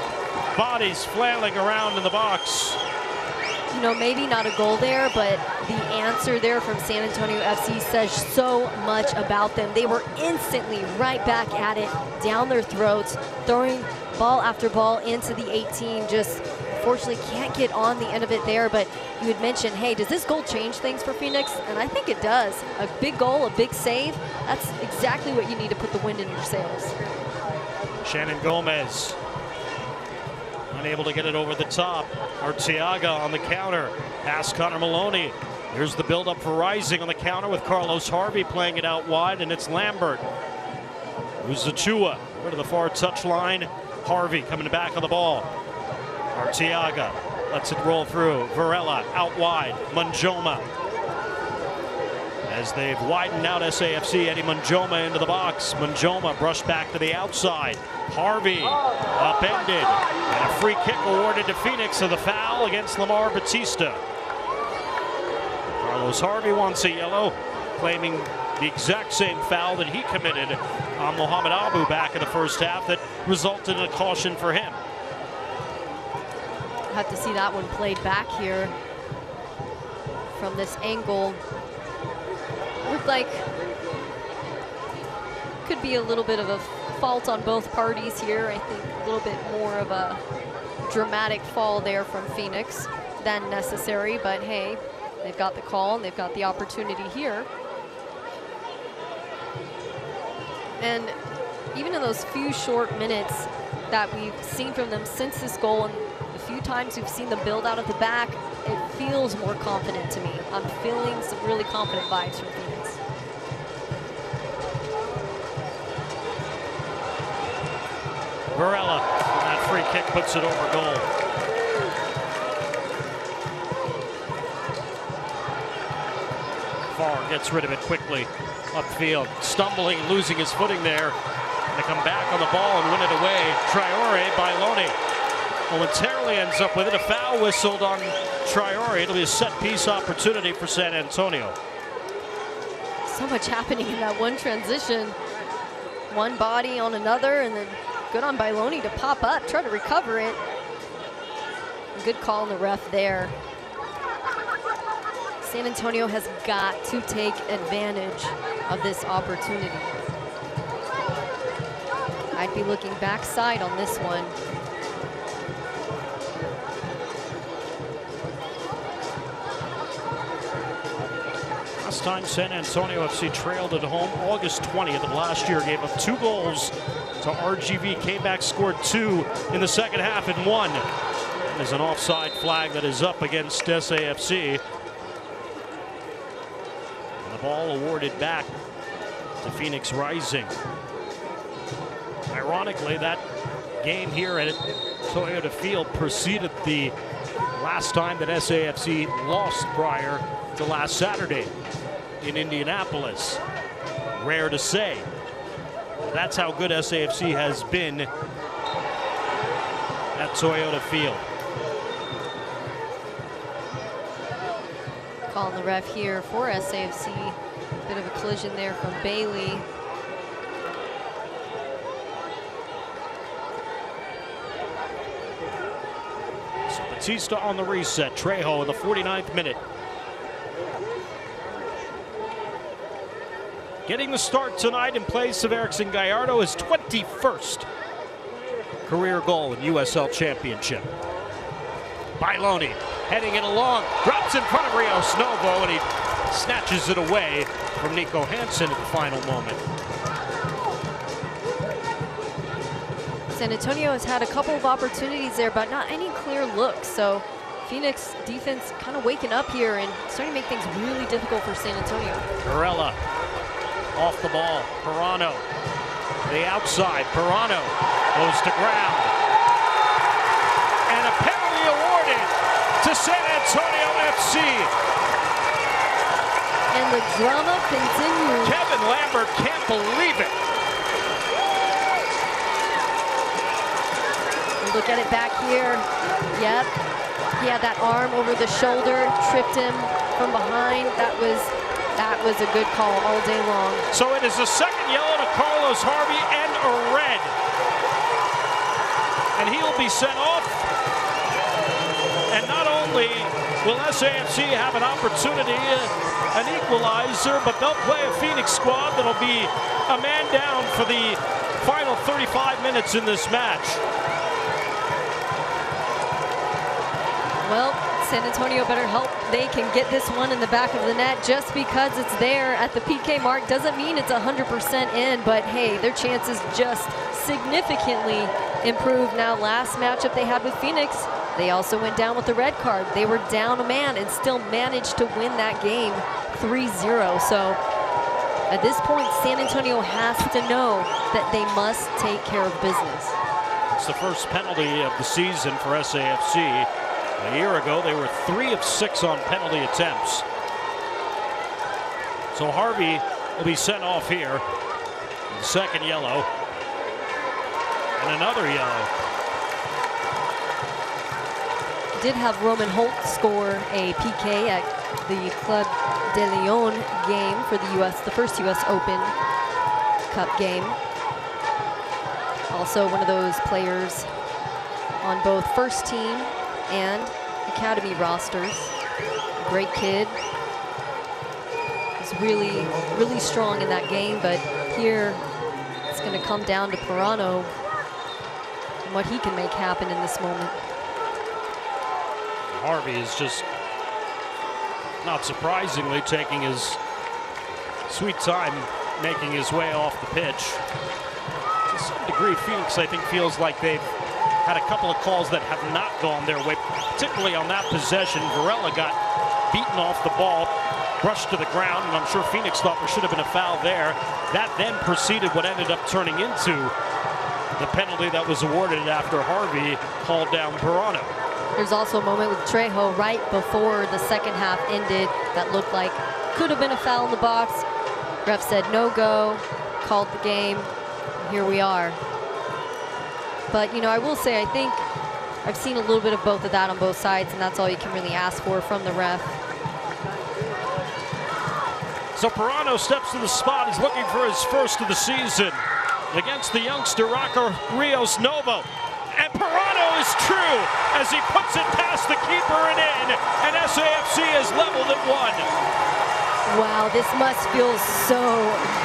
bodies flailing around in the box. You know, maybe not a goal there, but the answer there from San Antonio FC says so much about them. They were instantly right back at it, down their throats, throwing ball after ball into the 18. Just unfortunately can't get on the end of it there, but you had mentioned, hey, does this goal change things for Phoenix? And I think it does. A big goal, a big save, that's exactly what you need to put the wind in your sails. Shannon Gomez unable to get it over the top. Arteaga on the counter. Pass Connor Maloney. Here's the build-up for Rising on the counter with Carlos Harvey playing it out wide, and it's Lambert. Uzachua over to the far touchline. Harvey coming back on the ball. Arteaga lets it roll through. Varela out wide. Munjoma. As they've widened out SAFC, Eddie Munjoma into the box. Munjoma brushed back to the outside. Harvey upended. And a free kick awarded to Phoenix of the foul against Lamar Batista. Carlos Harvey wants a yellow, claiming the exact same foul that he committed on Mohamed Abu back in the first half that resulted in a caution for him. Have to see that one played back here from this angle. Looked like could be a little bit of a fault on both parties here. I think a little bit more of a dramatic fall there from Phoenix than necessary, but hey, they've got the call and they've got the opportunity here. And even in those few short minutes that we've seen from them since this goal, and the few times we've seen them build out of the back, it feels more confident to me. I'm feeling some really confident vibes from Phoenix. Varela, and that free kick puts it over goal. Farr gets rid of it quickly. Upfield, stumbling, losing his footing there. And they come back on the ball and win it away. Traore, Bailoni momentarily ends up with it. A foul whistled on Traore. It'll be a set-piece opportunity for San Antonio. So much happening in that one transition. One body on another, and then good on Bailoni to pop up, try to recover it. Good call on the ref there. San Antonio has got to take advantage of this opportunity. I'd be looking backside on this one. Last time San Antonio FC trailed at home, August 20th of last year, gave up 2 goals to RGV, came back, scored 2 in the second half and won. There's an offside flag that is up against SAFC. And the ball awarded back to Phoenix Rising. Ironically, that game here at Toyota Field preceded the last time that SAFC lost prior to last Saturday in Indianapolis. Rare to say. That's how good SAFC has been at Toyota Field. Calling the ref here for SAFC. Bit of a collision there from Bailey. So Batista on the reset. Trejo in the 49th minute. Getting the start tonight in place of Erickson Gallardo, his 21st career goal in USL Championship. Bailoni heading it along, drops in front of Rios Novo, and he snatches it away from Nico Hansen at the final moment. San Antonio has had a couple of opportunities there, but not any clear looks. So Phoenix defense kind of waking up here and starting to make things really difficult for San Antonio. Varela off the ball. Pirano, the outside. Pirano goes to ground. And a penalty awarded to San Antonio FC. And the drama continues. Kevin Lambert can't believe it. Look at it back here. Yep. He had that arm over the shoulder, tripped him from behind. That was a good call all day long. So it is a second yellow to Carlos Harvey and a red. And he will be sent off. And not only will SAFC have an opportunity, an equalizer, but they'll play a Phoenix squad that'll be a man down for the final 35 minutes in this match. Well, San Antonio better help. They can get this one in the back of the net. Just because it's there at the PK mark doesn't mean it's 100% in, but hey, their chances just significantly improved. Now, last matchup they had with Phoenix, they also went down with the red card. They were down a man and still managed to win that game 3-0. So At this point, San Antonio has to know that they must take care of business. It's the first penalty of the season for SAFC. A year ago, they were 3 of 6 on penalty attempts. So Harvey will be sent off here. The second yellow. And another yellow. Did have Roman Holt score a PK at the Club de Leon game for the first US Open Cup game. Also one of those players on both first team and academy rosters. Great kid. He's really, really strong in that game, but here it's going to come down to Pirano and what he can make happen in this moment. Harvey is just, not surprisingly, taking his sweet time making his way off the pitch. To some degree, Phoenix, I think, feels like they've had a couple of calls that have not gone their way, particularly on that possession. Varela got beaten off the ball, brushed to the ground, and I'm sure Phoenix thought there should have been a foul there. That then preceded what ended up turning into the penalty that was awarded after Harvey called down Pirano. There's also a moment with Trejo right before the second half ended that looked like could have been a foul in the box. Ref said no go, called the game. Here we are. But, you know, I will say I think I've seen a little bit of both of that on both sides, and that's all you can really ask for from the ref. So Pirano steps to the spot. He's looking for his first of the season against the youngster Rocco Rios Novo. And Pirano is true as he puts it past the keeper and in, and SAFC has leveled at 1. Wow, this must feel so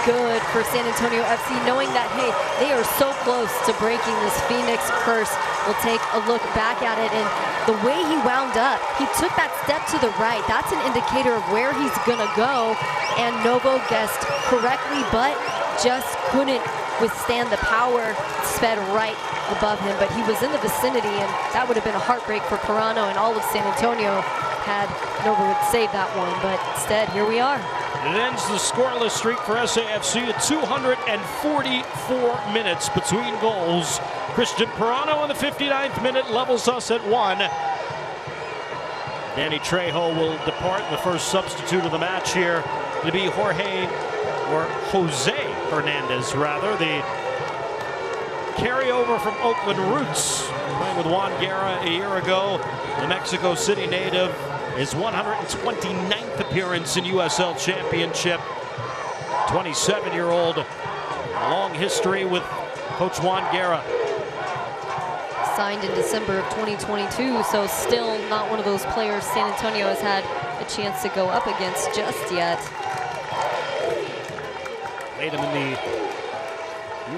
good for San Antonio FC, knowing that, hey, they are so close to breaking this Phoenix curse. We'll take a look back at it, and the way he wound up, he took that step to the right. That's an indicator of where he's gonna go, and Novo guessed correctly, but just couldn't withstand the power, sped right above him, but he was in the vicinity, and that would have been a heartbreak for Pirano and all of San Antonio had Novo would save that one, but instead, here we are. It ends the scoreless streak for SAFC at 244 minutes between goals. Christian Pirano in the 59th minute levels us at 1. Danny Trejo will depart, the first substitute of the match here. It'll be Jose Hernandez, rather, the carryover from Oakland Roots, playing with Juan Guerra a year ago. The Mexico City native, his 129th appearance in USL Championship. 27-year-old, long history with Coach Juan Guerra. Signed in December of 2022, so still not one of those players San Antonio has had a chance to go up against just yet. Played him in the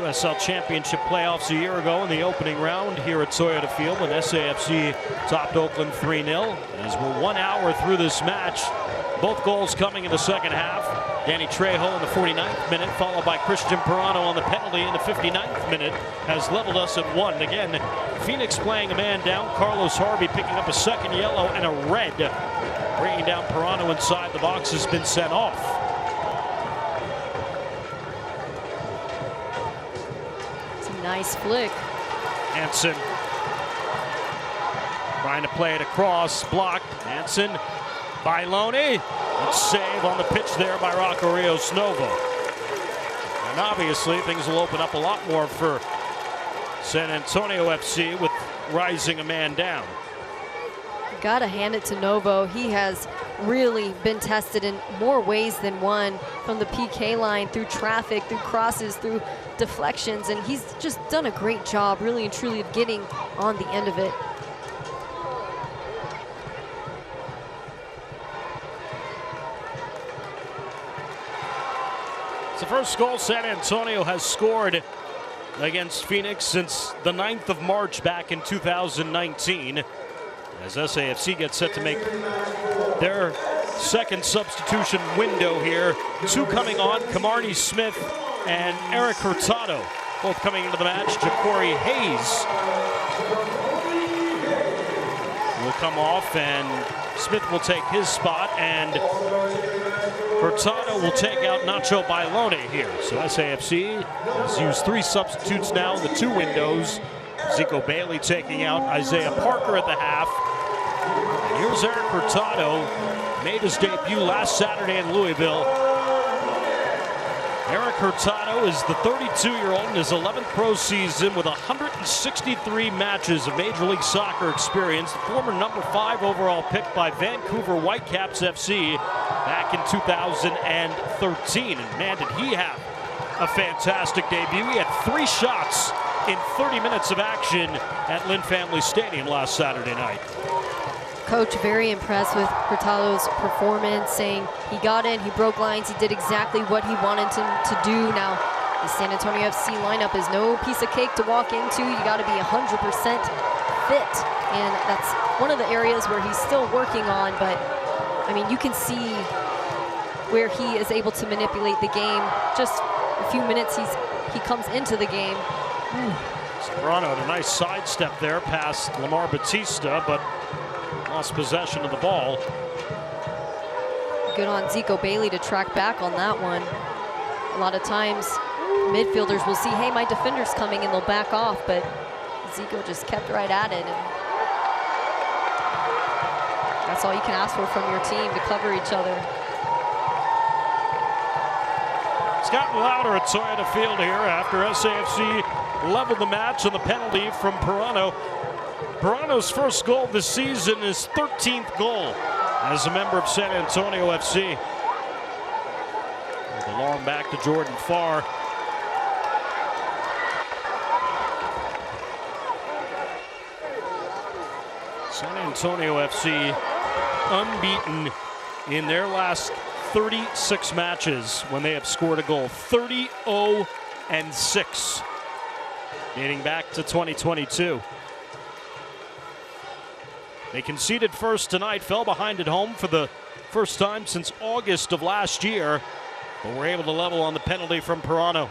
USL Championship playoffs a year ago in the opening round here at Toyota Field when SAFC topped Oakland 3-0. As we're 1 hour through this match, both goals coming in the second half. Danny Trejo in the 49th minute, followed by Christian Pirano on the penalty in the 59th minute, has leveled us at 1. Again, Phoenix playing a man down. Carlos Harvey picking up a second yellow and a red. Bringing down Pirano inside the box has been sent off. Nice flick. Hansen trying to play it across, blocked. Hansen by Loney. Good save on the pitch there by Rocco Rios Novo. And obviously things will open up a lot more for San Antonio FC with rising a man down. Gotta hand it to Novo. He has really been tested in more ways than one, from the PK line, through traffic, through crosses, through deflections, and he's just done a great job, really and truly, of getting on the end of it. It's the first goal San Antonio has scored against Phoenix since the 9th of March back in 2019. As SAFC gets set to make their second substitution window here. 2 coming on, Camarnie Smith and Eric Hurtado, both coming into the match. Ja'Cory Hayes will come off, and Smith will take his spot, and Hurtado will take out Nacho Bailone here. So SAFC has used 3 substitutes now in the 2 windows. Zico Bailey taking out Isaiah Parker at the half. And here's Eric Hurtado, made his debut last Saturday in Louisville. Eric Hurtado is the 32-year-old in his 11th pro season with 163 matches of Major League Soccer experience. The former number 5 overall pick by Vancouver Whitecaps FC back in 2013. And man, did he have a fantastic debut. He had 3 shots in 30 minutes of action at Lynn Family Stadium last Saturday night. Coach very impressed with Hurtado's performance, saying he got in, he broke lines, he did exactly what he wanted him to do. Now, the San Antonio FC lineup is no piece of cake to walk into. You got to be 100% fit, and that's one of the areas where he's still working on, but I mean, you can see where he is able to manipulate the game. Just a few minutes he comes into the game. Serrano had a nice sidestep there past Lamar Batista, but lost possession of the ball. Good on Zico Bailey to track back on that one. A lot of times midfielders will see, hey, my defender's coming, and they'll back off, but Zico just kept right at it. And that's all you can ask for from your team, to cover each other. It's gotten louder at Toyota Field here after SAFC leveled the match on the penalty from Pirano. Pirano's first goal this season, is 13th goal as a member of San Antonio FC. With a long back to Jordan Farr. San Antonio FC unbeaten in their last 36 matches when they have scored a goal. 30-0-6, dating back to 2022. They conceded first tonight, fell behind at home for the first time since August of last year, but were able to level on the penalty from Pirano.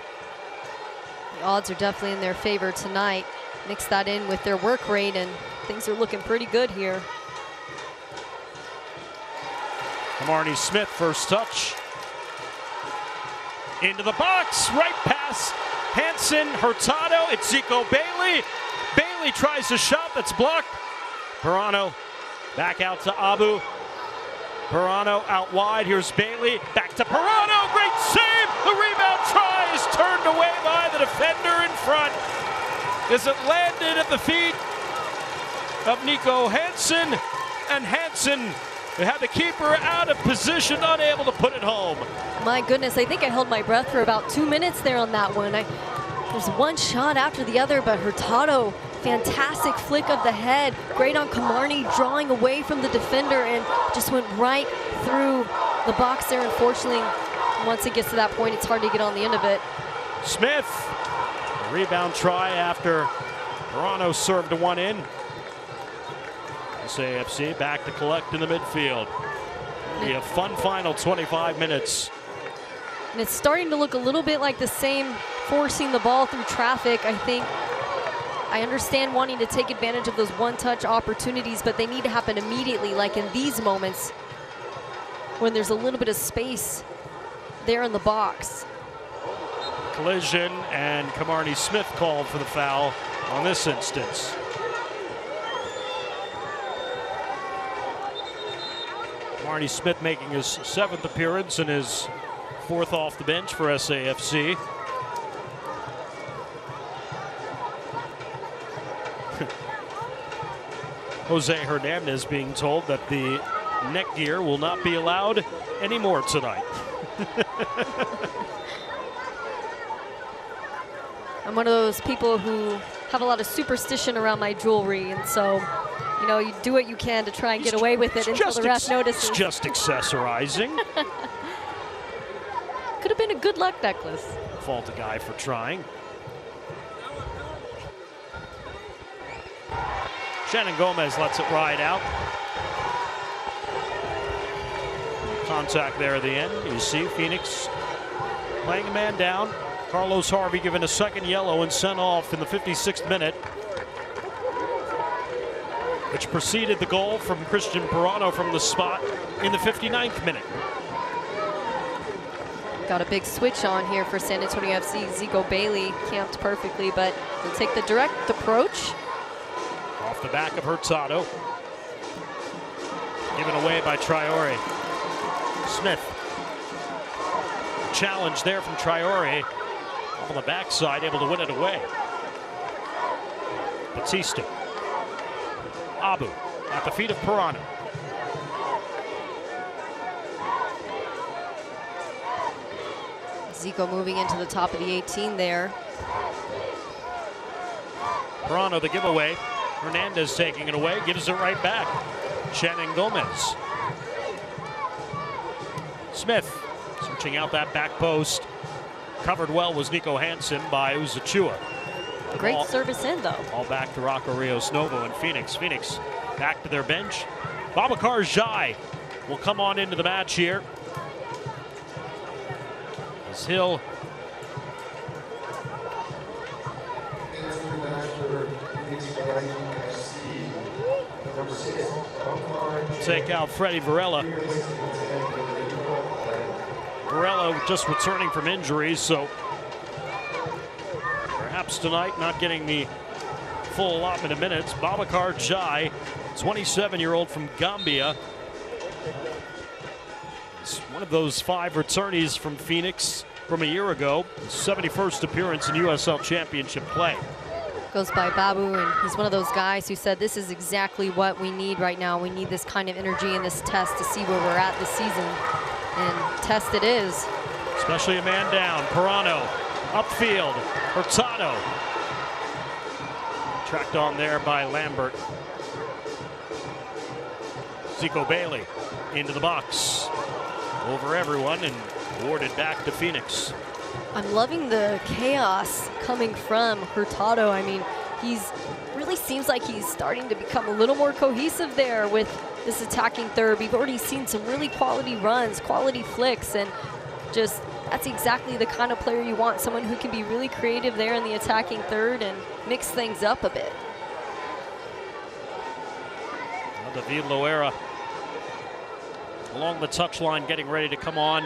The odds are definitely in their favor tonight. Mix that in with their work rate, and things are looking pretty good here. Marnie Smith, first touch. Into the box, right pass. Hansen, Hurtado, it's Zico Bailey. Bailey tries a shot that's blocked. Pirano back out to Abu. Pirano out wide. Here's Bailey. Back to Pirano. Great save. The rebound try is turned away by the defender in front. As it landed at the feet of Nico Hansen. And Hansen had the keeper out of position, unable to put it home. My goodness, I think I held my breath for about 2 minutes there on that one. There's one shot after the other, but Hurtado, fantastic flick of the head. Great on Camarney, drawing away from the defender, and just went right through the box there. Unfortunately, once it gets to that point, it's hard to get on the end of it. Smith, a rebound try after Pirano served one in. SAFC back to collect in the midfield. It'll be a fun final 25 minutes. And it's starting to look a little bit like the same forcing the ball through traffic. I understand wanting to take advantage of those one-touch opportunities, but they need to happen immediately, like in these moments when there's a little bit of space there in the box. Collision, and Camarney Smith called for the foul on this instance. Camarney Smith making his 7th appearance and his 4th off the bench for SAFC. Jose Hernandez being told that the neck gear will not be allowed anymore tonight. I'm one of those people who have a lot of superstition around my jewelry, and so, you know, you do what you can to try and get away with it until the ref notices. It's just accessorizing. Could have been a good luck necklace. Fault a guy for trying. Shannon Gomez lets it ride out. Contact there at the end. You see Phoenix playing a man down. Carlos Harvey given a second yellow and sent off in the 56th minute, which preceded the goal from Christian Pirano from the spot in the 59th minute. Got a big switch on here for San Antonio FC. Zico Bailey camped perfectly, but he'll take the direct approach. Off the back of Hurtado. Given away by Traore. Smith. Challenge there from Traore. On the backside, able to win it away. Batista. Abu at the feet of Pirano. Zico moving into the top of the 18 there. Pirano the giveaway. Hernandez taking it away, gives it right back. Shannon Gomez. Smith searching out that back post. Covered well was Nico Hansen by Uzachua. Great service in, though. All back to Rocco Rios Novo and Phoenix. Phoenix back to their bench. Babacar Jai will come on into the match here. As Hill take out Freddie Varela. Varela just returning from injuries, so perhaps tonight not getting the full allotment of minutes. Babacar Jai, 27-year-old from Gambia. He's one of those 5 returnees from Phoenix from a year ago. His 71st appearance in USL Championship play. Goes by Babu, and he's one of those guys who said this is exactly what we need right now. We need this kind of energy in this test to see where we're at this season. And test it is. Especially a man down. Pirano upfield. Hurtado. Tracked on there by Lambert. Zico Bailey into the box. Over everyone and awarded back to Phoenix. I'm loving the chaos coming from Hurtado. I mean, he's really seems like he's starting to become a little more cohesive there with this attacking third. We've already seen some really quality runs, quality flicks, and just that's exactly the kind of player you want, someone who can be really creative there in the attacking third and mix things up a bit. Well, David Loera along the touchline getting ready to come on.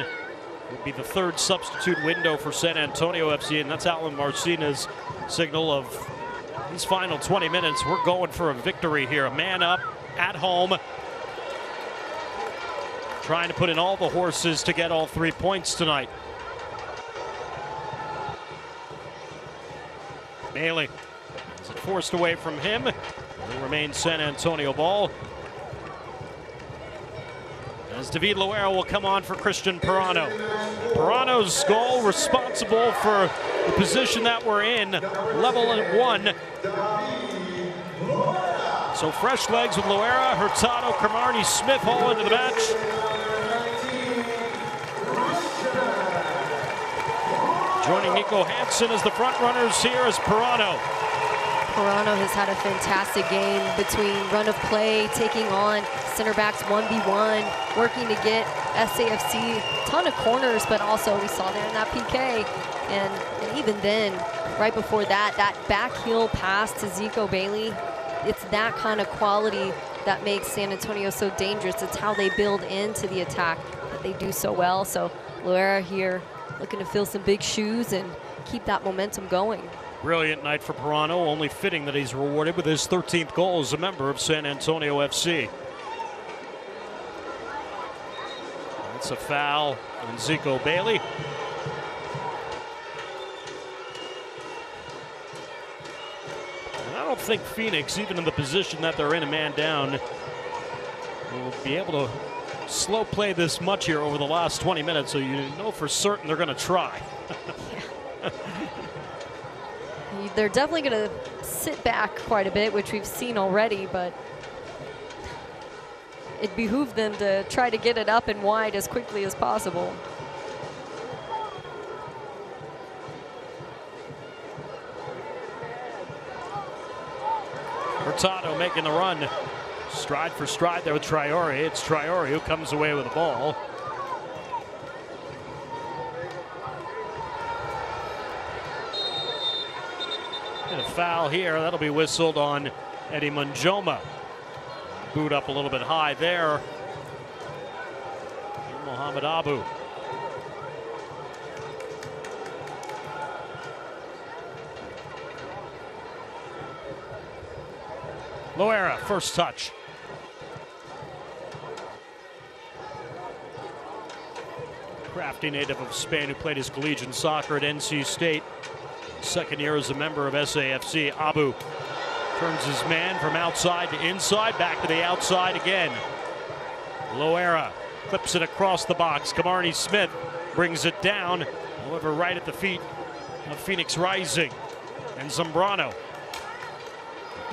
Will be the 3rd substitute window for San Antonio FC, and that's Alan Marcina's signal of these final 20 minutes. We're going for a victory here. A man up at home. Trying to put in all the horses to get all 3 points tonight. Bailey has it forced away from him. It remains San Antonio ball. As David Loera will come on for Christian Pirano. Pirano's goal responsible for the position that we're in, level at 1. So fresh legs with Loera, Hurtado, Cromartie, Smith all into the match. Joining Nico Hansen as the front runners here is Pirano. Pirano has had a fantastic game between run of play, taking on center backs 1v1, working to get SAFC a ton of corners, but also we saw there in that PK. And even then, right before that, that back heel pass to Zico Bailey, it's that kind of quality that makes San Antonio so dangerous. It's how they build into the attack that they do so well. So Loera here looking to fill some big shoes and keep that momentum going. Brilliant night for Pirano, only fitting that he's rewarded with his 13th goal as a member of San Antonio FC. That's a foul on Zico Bailey. And I don't think Phoenix, even in the position that they're in, a man down, will be able to slow play this much here over the last 20 minutes, so you know for certain they're going to try. They're definitely going to sit back quite a bit, which we've seen already, but it behooved them to try to get it up and wide as quickly as possible. Hurtado making the run. Stride for stride there with Traore. It's Traore who comes away with the ball. And a foul here. That'll be whistled on Eddie Munjoma. Boot up a little bit high there. Mohamed Abu. Loera, first touch. Crafty native of Spain who played his collegiate soccer at NC State. Second year as a member of SAFC. Abu turns his man from outside to inside, back to the outside again. Loera clips it across the box. Camarnie Smith brings it down, however, right at the feet of Phoenix Rising. And Zambrano.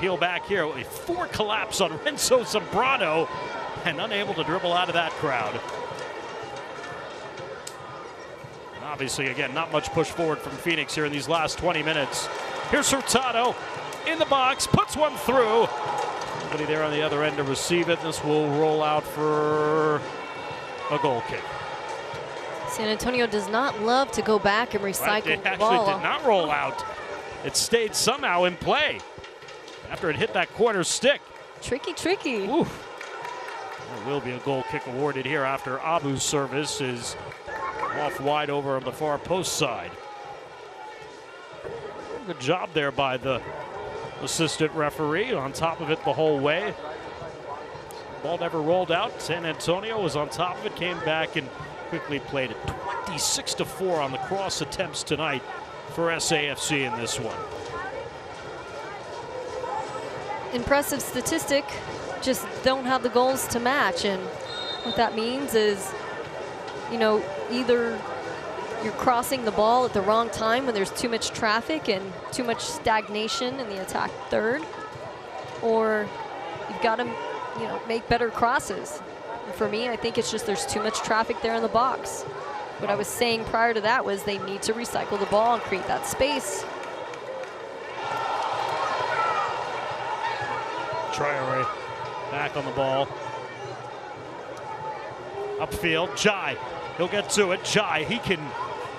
Peel back here. A 4 collapse on Renzo Zambrano, and unable to dribble out of that crowd. And obviously, again, not much push forward from Phoenix here in these last 20 minutes. Here's Hurtado in the box, puts one through. Nobody there on the other end to receive it. This will roll out for a goal kick. San Antonio does not love to go back and recycle the ball. It actually did not roll out. It stayed somehow in play after it hit that corner stick. Tricky, tricky. Oof. There will be a goal kick awarded here after Abu's service is off wide over on the far post side. Good job there by the assistant referee, on top of it the whole way. Ball never rolled out. San Antonio was on top of it, came back and quickly played it. 26-4 on the cross attempts tonight for SAFC in this one. Impressive statistic, just don't have the goals to match. And what that means is, you know, either you're crossing the ball at the wrong time when there's too much traffic and too much stagnation in the attack third, or you've got to, you know, make better crosses. And for me, I think it's just there's too much traffic there in the box. What I was saying prior to that was they need to recycle the ball and create that space. Traore back on the ball. Upfield, Jai. He'll get to it. Jai, he can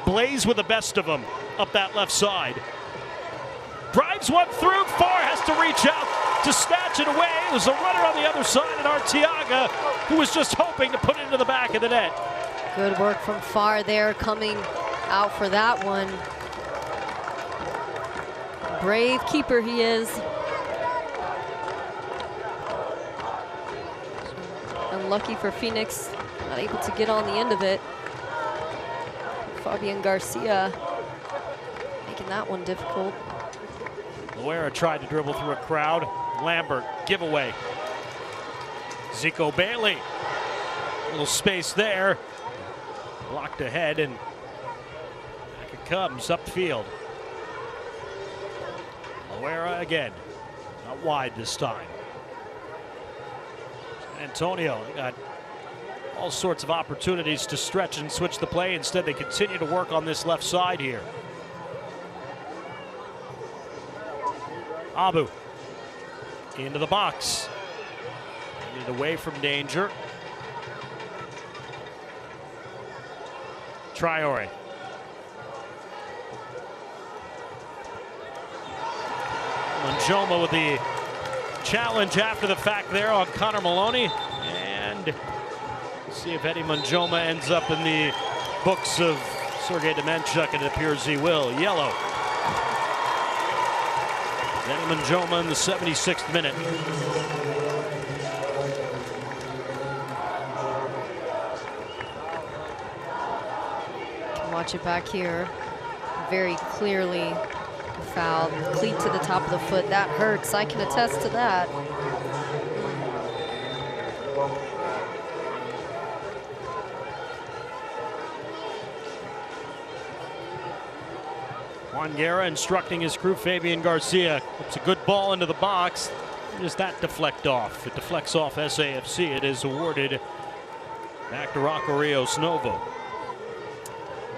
blaze with the best of them up that left side. Drives one through. Farr has to reach out to snatch it away. There's a runner on the other side, and Arteaga, who was just hoping to put it into the back of the net. Good work from Farr there, coming out for that one. Brave keeper he is. Unlucky for Phoenix, not able to get on the end of it. Fabian Garcia making that one difficult. Loera tried to dribble through a crowd. Lambert, giveaway. Zico Bailey, a little space there. Blocked ahead, and back it comes upfield. Loera again, not wide this time. San Antonio got all sorts of opportunities to stretch and switch the play. Instead, they continue to work on this left side here. Abu into the box. Get away from danger. Traore. Manjoma with the challenge after the fact there on Connor Maloney. And see if Eddie Manjoma ends up in the books of Sergei Demenchuk, and it appears he will. Yellow. Eddie Manjoma in the 76th minute. Watch it back here. Very clearly fouled. Cleat to the top of the foot. That hurts. I can attest to that. Juan Guerra instructing his crew. Fabian Garcia puts a good ball into the box. Does that deflect off? It deflects off SAFC. It is awarded back to Rocco Rios Novo.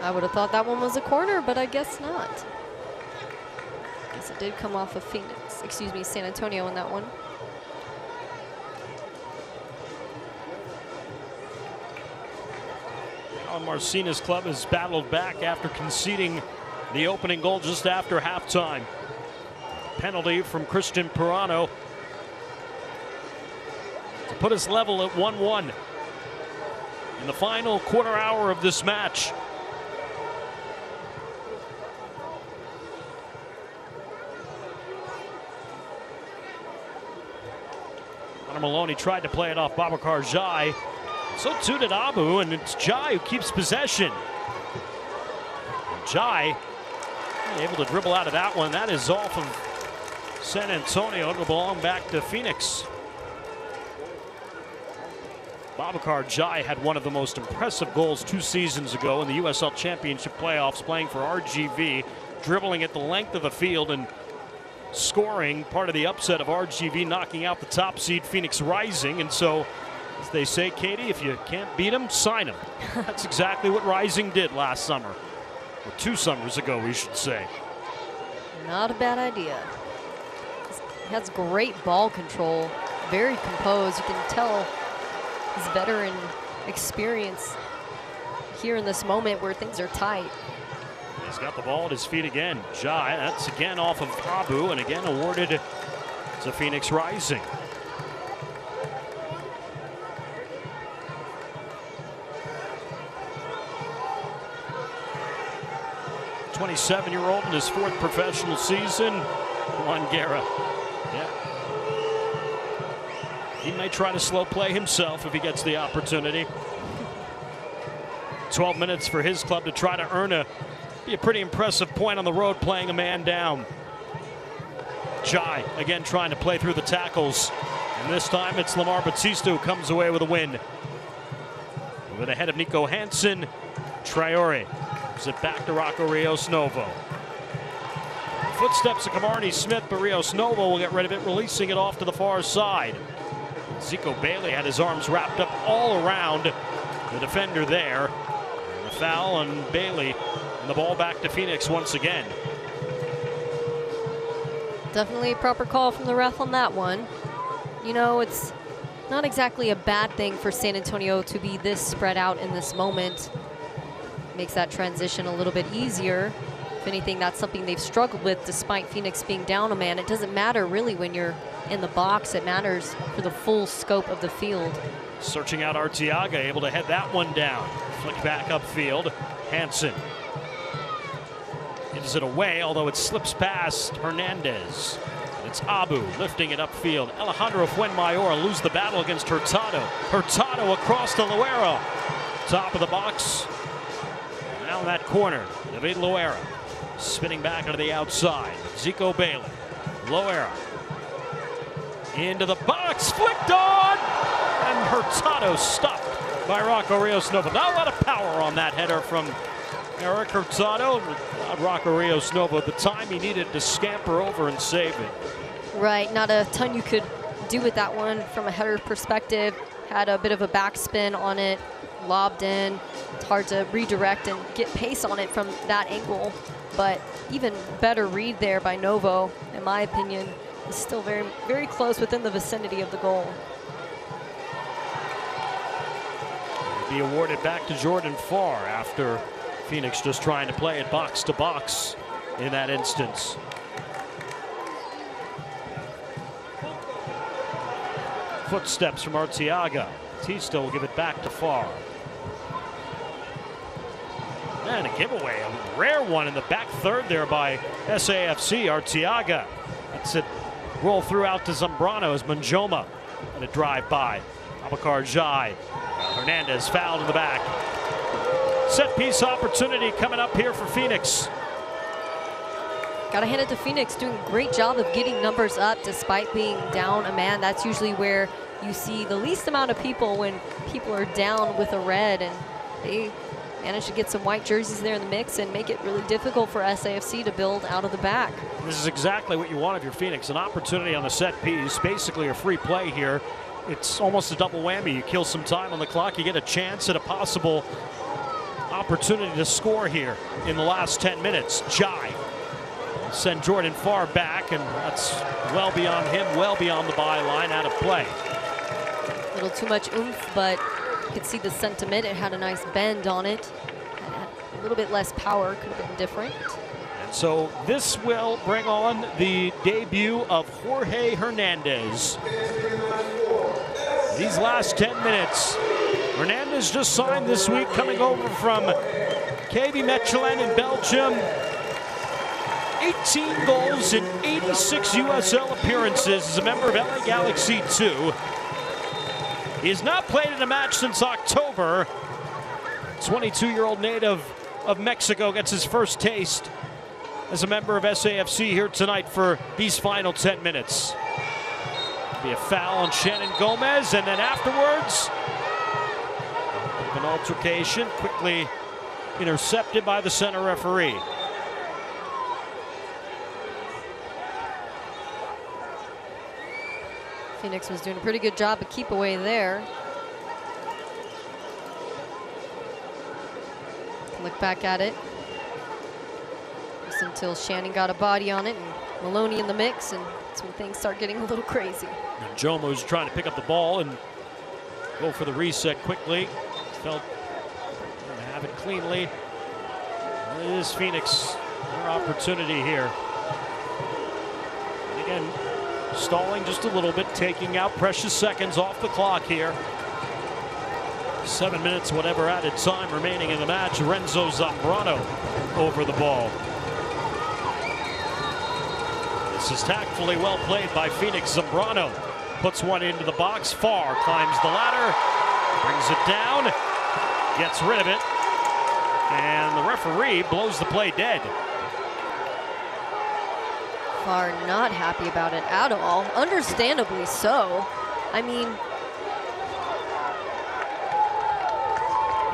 I would have thought that one was a corner, but I guess not. Guess it did come off of Phoenix, excuse me, San Antonio in that one. Alan Marcina's club has battled back after conceding the opening goal just after halftime. Penalty from Christian Pirano to put us level at 1-1 in the final quarter hour of this match. Connor Maloney tried to play it off Babacar Jai. So too did Abu, and it's Jai who keeps possession. Jai able to dribble out of that one. That is off of San Antonio. It'll belong back to Phoenix. Babacar Jai had one of the most impressive goals 2 seasons ago in the USL Championship playoffs, playing for RGV, dribbling at the length of the field and scoring, part of the upset of RGV knocking out the top seed Phoenix Rising. And so, as they say, Katie, if you can't beat them, sign them. That's exactly what Rising did last summer, or 2 summers ago, we should say. Not a bad idea. He has great ball control, very composed. You can tell his veteran experience here in this moment where things are tight. He's got the ball at his feet again. Jai, that's again off of Abu, and again awarded to Phoenix Rising. A 27-year-old in his 4th professional season, Juan Guerra. Yeah. He may try to slow play himself if he gets the opportunity. 12 minutes for his club to try to earn be a pretty impressive point on the road, playing a man down. Jai again trying to play through the tackles, and this time it's Lamar Batista who comes away with a win. Over the head of Nico Hansen, Traore gives it back to Rocco Rios Novo. Footsteps of Camarney Smith, but Rios Novo will get rid of it, releasing it off to the far side. Zico Bailey had his arms wrapped up all around the defender there. And the foul on Bailey, and the ball back to Phoenix once again. Definitely a proper call from the ref on that one. You know, it's not exactly a bad thing for San Antonio to be this spread out in this moment. Makes that transition a little bit easier. If anything, that's something they've struggled with despite Phoenix being down a man. It doesn't matter really when you're in the box. It matters for the full scope of the field. Searching out Arteaga, able to head that one down. Flick back upfield. Hansen gives it away, although it slips past Hernandez. It's Abu lifting it upfield. Alejandro Fuenmayor lose the battle against Hurtado. Hurtado across to Loera. Top of the box. Now in that corner, David Loera spinning back onto the outside. Zico Bailey. Loera into the box, flicked on, and Hurtado stopped by Rocco Rios Novo. Not a lot of power on that header from Eric Hurtado. Rocco Rios Novo, the time he needed to scamper over and save it. Right, not a ton you could do with that one from a header perspective. Had a bit of a backspin on it, lobbed in. It's hard to redirect and get pace on it from that angle, but even better read there by Novo, in my opinion. Is still very, very close within the vicinity of the goal. Be awarded back to Jordan Farr after Phoenix just trying to play it box to box in that instance. Footsteps from Arteaga. Batista will give it back to Farr. And a giveaway, a rare one in the back third there by SAFC. Arteaga. That's it. Roll through out to Zambrano as Manjoma and a drive by. Babacar Jai. Hernandez fouled in the back. Set piece opportunity coming up here for Phoenix. Gotta hand it to Phoenix, doing a great job of getting numbers up despite being down a man. That's usually where you see the least amount of people when people are down with a red, and they managed to get some white jerseys there in the mix and make it really difficult for SAFC to build out of the back. This is exactly what you want of your Phoenix, an opportunity on the set piece, basically a free play here. It's almost a double whammy. You kill some time on the clock, you get a chance at a possible opportunity to score here in the last 10 minutes. Jai send Jordan Farr back, and that's well beyond him, well beyond the byline, out of play. A little too much oomph, but you could see the sentiment. It had a nice bend on it. A little bit less power, could have been different. And so this will bring on the debut of Jorge Hernandez. These last 10 minutes, Hernandez just signed this week, coming over from KV Mechelen in Belgium. 18 goals in 86 USL appearances as a member of LA Galaxy 2. He has not played in a match since October. 22-year-old native of Mexico gets his first taste as a member of SAFC here tonight for these final 10 minutes. Be a foul on Shannon Gomez, and then afterwards, an altercation quickly intercepted by the center referee. Phoenix was doing a pretty good job of keep away there. Look back at it. Just until Shannon got a body on it and Maloney in the mix, and that's when things start getting a little crazy. And Jomo's trying to pick up the ball and go for the reset quickly. Felt going to have it cleanly. It is Phoenix, their opportunity here. And again, stalling just a little bit, taking out precious seconds off the clock here. 7 minutes, whatever added time remaining in the match. Renzo Zambrano over the ball. This is tactfully well played by Phoenix. Zambrano puts one into the box. Farr climbs the ladder, brings it down, gets rid of it, and the referee blows the play dead. Farr not happy about it at all, understandably so. I mean,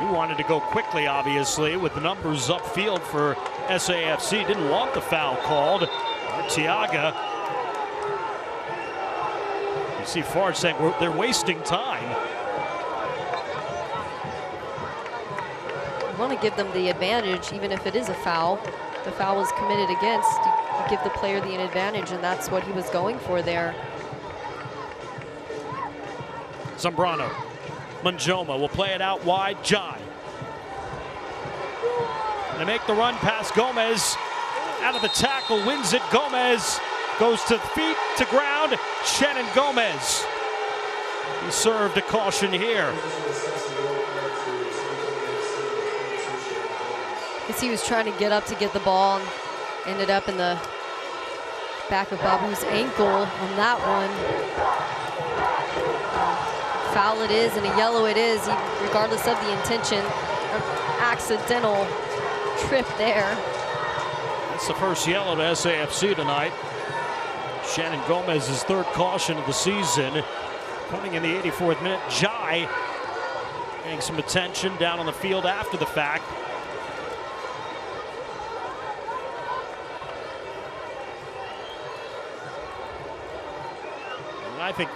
he wanted to go quickly, obviously, with the numbers upfield for SAFC. Didn't want the foul called. Arteaga. You see Farr saying they're wasting time. You want to give them the advantage, even if it is a foul. The foul was committed against. You give the player the advantage, and that's what he was going for there. Zambrano. Manjoma will play it out wide. Jai. They make the run past Gomez. Out of the tackle, wins it. Gomez goes to feet, to ground. Shannon Gomez. He served a caution here. Because he was trying to get up to get the ball and ended up in the back of Babu's ankle on that one. Foul it is and a yellow it is, regardless of the intention. An accidental trip there. That's the first yellow to SAFC tonight. Shannon Gomez's third caution of the season. Coming in the 84th minute, Jai getting some attention down on the field after the fact. And I think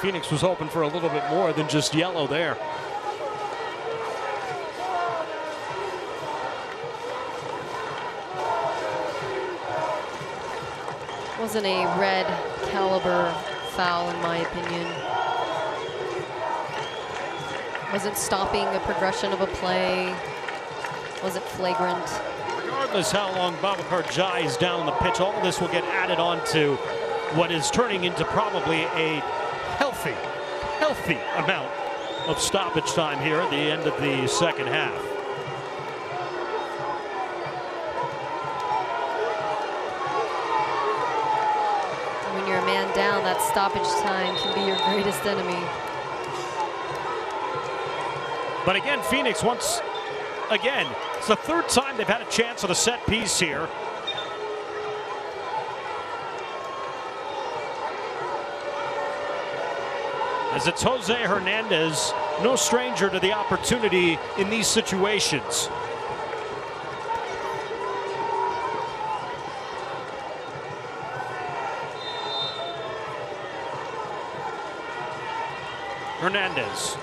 Phoenix was hoping for a little bit more than just yellow there. Wasn't a red caliber foul in my opinion. Wasn't stopping a progression of a play. Wasn't flagrant. Regardless how long Babacar Jai is down on the pitch, all of this will get added on to what is turning into probably a healthy amount of stoppage time here at the end of the second half. When you're a man down, that stoppage time can be your greatest enemy. But again, Phoenix once again, it's the third time they've had a chance at a set piece here. As it's Jose Hernandez, no stranger to the opportunity in these situations. Hernandez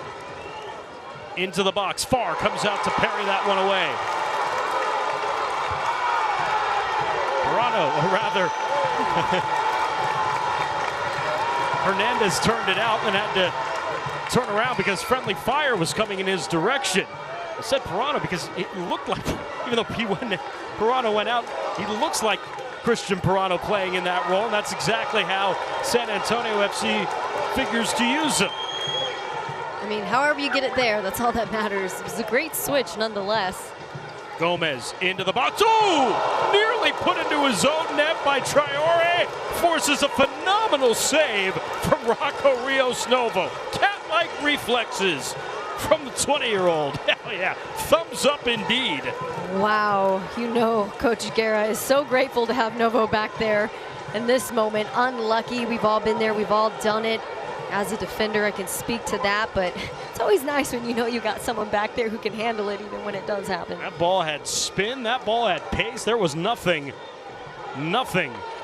into the box. Farr comes out to parry that one away. Morano, or rather, Hernandez turned it out and had to turn around because friendly fire was coming in his direction. I said Pirano because it looked like, even though Pirano went out, he looks like Christian Pirano playing in that role, and that's exactly how San Antonio FC figures to use him. I mean, however you get it there, that's all that matters. It was a great switch nonetheless. Gomez into the box. Oh! Nearly put into his own net by Traore. Forces a phenomenal save from Rocco Rios Novo. Cat-like reflexes from the 20-year-old. Hell yeah. Thumbs up indeed. Wow. You know, Coach Guerra is so grateful to have Novo back there in this moment. Unlucky. We've all been there. We've all done it. As a defender, I can speak to that, but it's always nice when you know you got someone back there who can handle it even when it does happen. That ball had spin. That ball had pace. There was nothing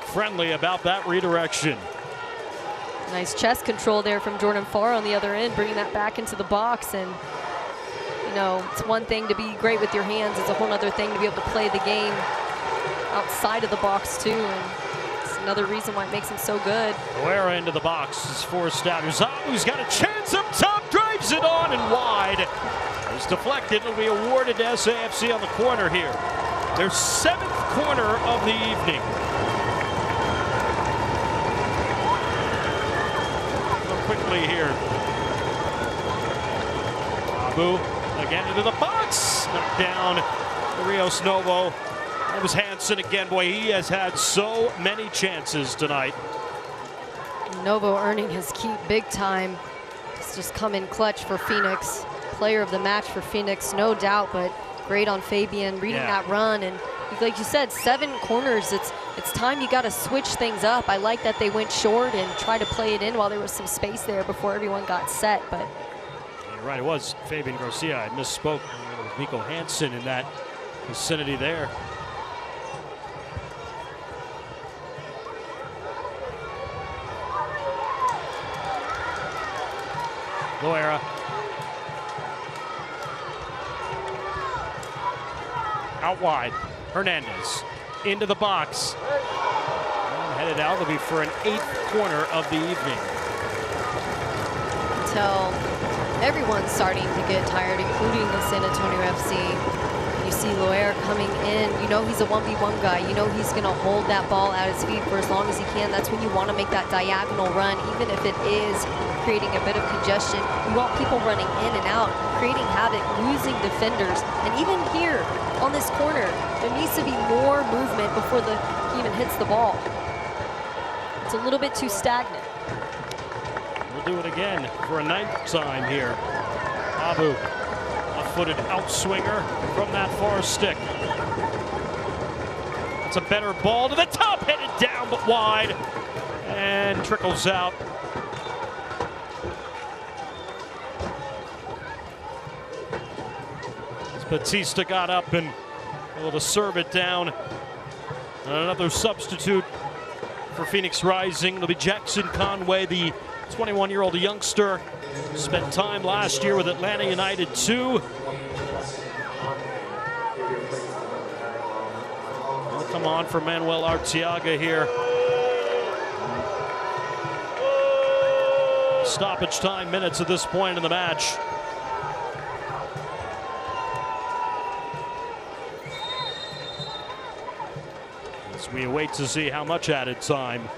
friendly about that redirection. Nice chest control there from Jordan Farr on the other end, bringing that back into the box. And, you know, it's one thing to be great with your hands. It's a whole other thing to be able to play the game outside of the box, too. And it's another reason why it makes him so good. Loera into the box is forced out. Uzamu's got a chance up top, drives it on and wide. It's deflected. It'll be awarded to SAFC on the corner here. Their 7th corner of the evening. Quickly here. Abu again into the box. Knocked down Rios Novo. That was Hansen again. Boy, he has had so many chances tonight. Novo earning his keep big time. It's just come in clutch for Phoenix. Player of the match for Phoenix, no doubt, but great on Fabian reading that run. And like you said, 7 corners. It's time you got to switch things up. I like that they went short and tried to play it in while there was some space there before everyone got set. But you're right, it was Fabian Garcia. I misspoke. It was Miko Hansen in that vicinity there. Loera. Out wide. Hernandez into the box. And headed out. It'll be for an 8th corner of the evening. Until everyone's starting to get tired, including the San Antonio FC. You see Loera coming in. You know he's a 1v1 guy. You know he's going to hold that ball at his feet for as long as he can. That's when you want to make that diagonal run, even if it is creating a bit of congestion. You want people running in and out, creating havoc, losing defenders. And even here on this corner, there needs to be more movement before he even hits the ball. It's a little bit too stagnant. We'll do it again for a 9th time here. Abu, left-footed outswinger from that far stick. It's a better ball to the top, headed down but wide, and trickles out. Batista got up and able to serve it down. Another substitute for Phoenix Rising. It'll be Jackson Conway, the 21-year-old youngster. Spent time last year with Atlanta United 2. We'll come on for Manuel Arteaga here. Stoppage time minutes at this point in the match. We await to see how much added time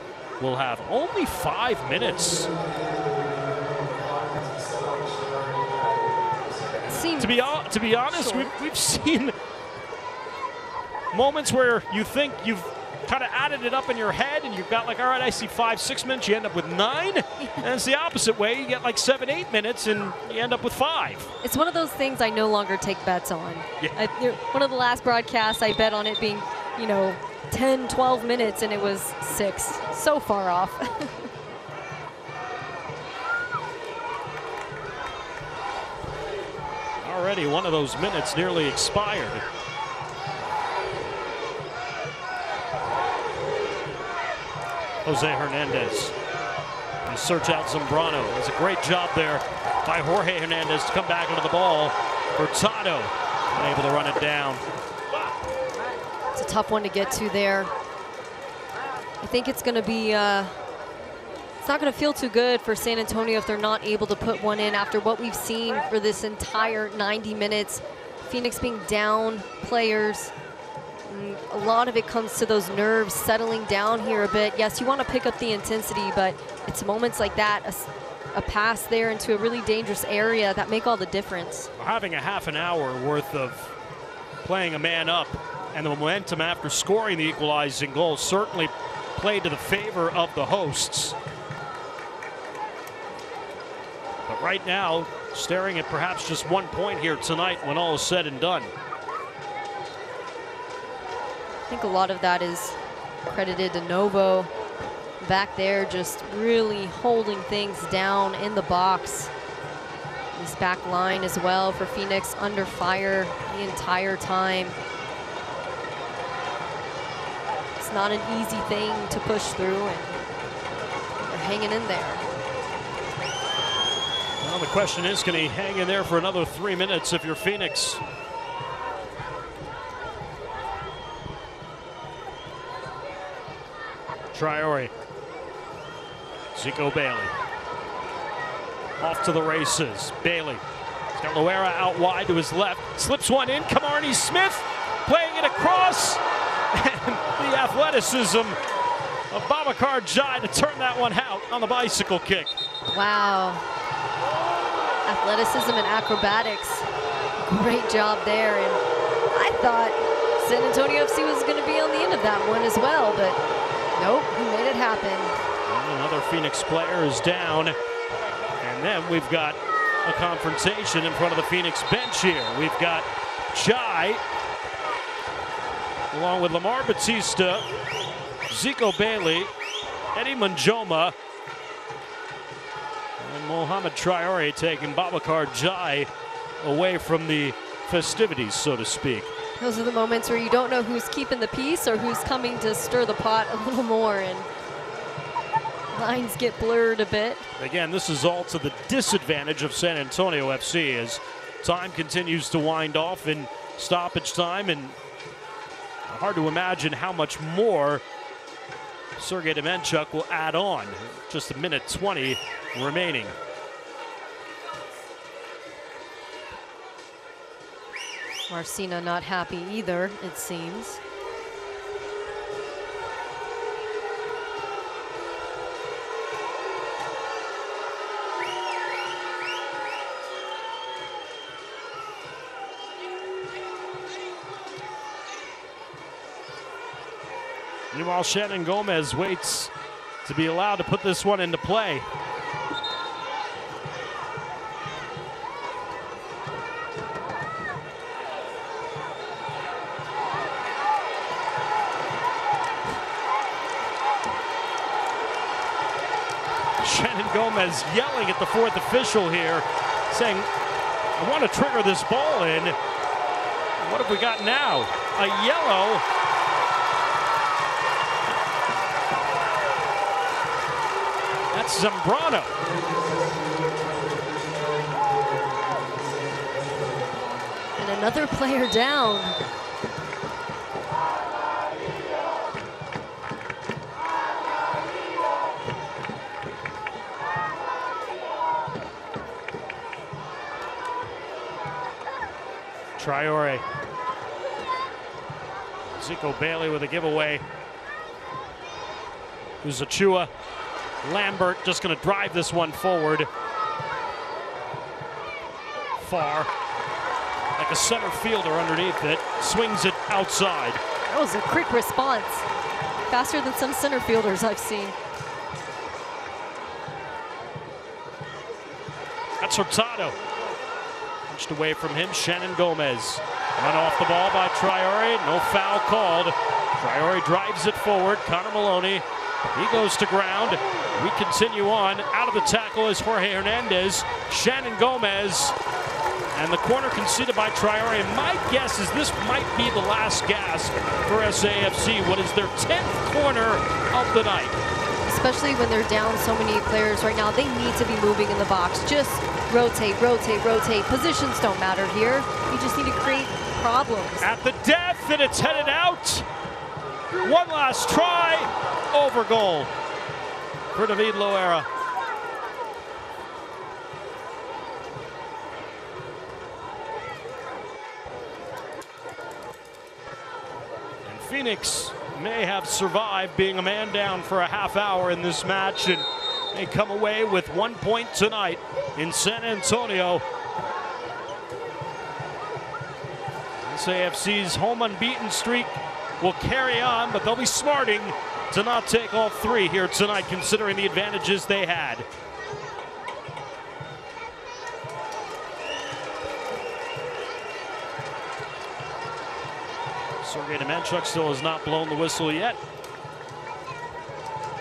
we'll have. Only 5 minutes. To be honest, we've seen moments where you think you've kind of added it up in your head and you've got like, all right, I see 5-6 minutes, you end up with 9. And it's the opposite way. You get like 7-8 minutes and you end up with 5. It's one of those things I no longer take bets on. Yeah. One of the last broadcasts, I bet on it being, 10, 12 minutes, and it was 6. So far off. Already one of those minutes nearly expired. Jose Hernandez. And search out Zambrano. Does a great job there by Jorge Hernandez to come back into the ball. Hurtado able to run it down. It's a tough one to get to there. I think it's going to be, it's not going to feel too good for San Antonio if they're not able to put one in after what we've seen for this entire 90 minutes. Phoenix being down players. A lot of it comes to those nerves settling down here a bit. Yes, you want to pick up the intensity, but it's moments like that, a pass there into a really dangerous area that make all the difference. Having a half an hour worth of playing a man up, and the momentum after scoring the equalizing goal certainly played to the favor of the hosts. But right now, staring at perhaps just 1 point here tonight when all is said and done. I think a lot of that is credited to Novo back there, just really holding things down in the box. This back line as well for Phoenix under fire the entire time. It's not an easy thing to push through, and they're hanging in there. Well, the question is, can he hang in there for another 3 minutes if you're Phoenix? Traore. Zico Bailey. Off to the races. Bailey. He's got Loera out wide to his left. Slips one in. Camarney Smith playing it across. And the athleticism of Babacar Jai to turn that one out on the bicycle kick. Wow. Athleticism and acrobatics. Great job there. And I thought San Antonio FC was going to be on the end of that one as well, but nope, he made it happen. And another Phoenix player is down. And then we've got a confrontation in front of the Phoenix bench here. We've got Jai, along with Lamar Batista, Zico Bailey, Eddie Manjoma, and Mohamed Traore taking Babacar Jai away from the festivities, so to speak. Those are the moments where you don't know who's keeping the peace or who's coming to stir the pot a little more, and lines get blurred a bit. Again, this is all to the disadvantage of San Antonio FC as time continues to wind off in stoppage time, and hard to imagine how much more Sergei Demenchuk will add on. Just a minute 20 remaining. Marcina not happy either, it seems. Meanwhile, Shannon Gomez waits to be allowed to put this one into play. Shannon Gomez yelling at the fourth official here, saying, I want to trigger this ball in. What have we got now? A yellow. That's Zambrano. And another player down. Traore. Zico Bailey with a giveaway. Uzachua. Lambert just going to drive this one forward. Far. Like a center fielder underneath it. Swings it outside. That was a quick response. Faster than some center fielders I've seen. That's Hurtado. Punched away from him, Shannon Gomez. Run off the ball by Traore. No foul called. Traore drives it forward. Connor Maloney. He goes to ground. We continue on. Out of the tackle is Jorge Hernandez. Shannon Gomez. And the corner conceded by Traore. My guess is this might be the last gasp for SAFC. What is their 10th corner of the night? Especially when they're down so many players right now. They need to be moving in the box. Just rotate, rotate, rotate. Positions don't matter here. You just need to create problems. At the death, and it's headed out. One last try. Over goal for David Loera. And Phoenix may have survived being a man down for a half hour in this match and may come away with 1 point tonight in San Antonio. SAFC's home unbeaten streak will carry on, but they'll be smarting to not take all three here tonight, considering the advantages they had. Sergei Nemanchuk still has not blown the whistle yet.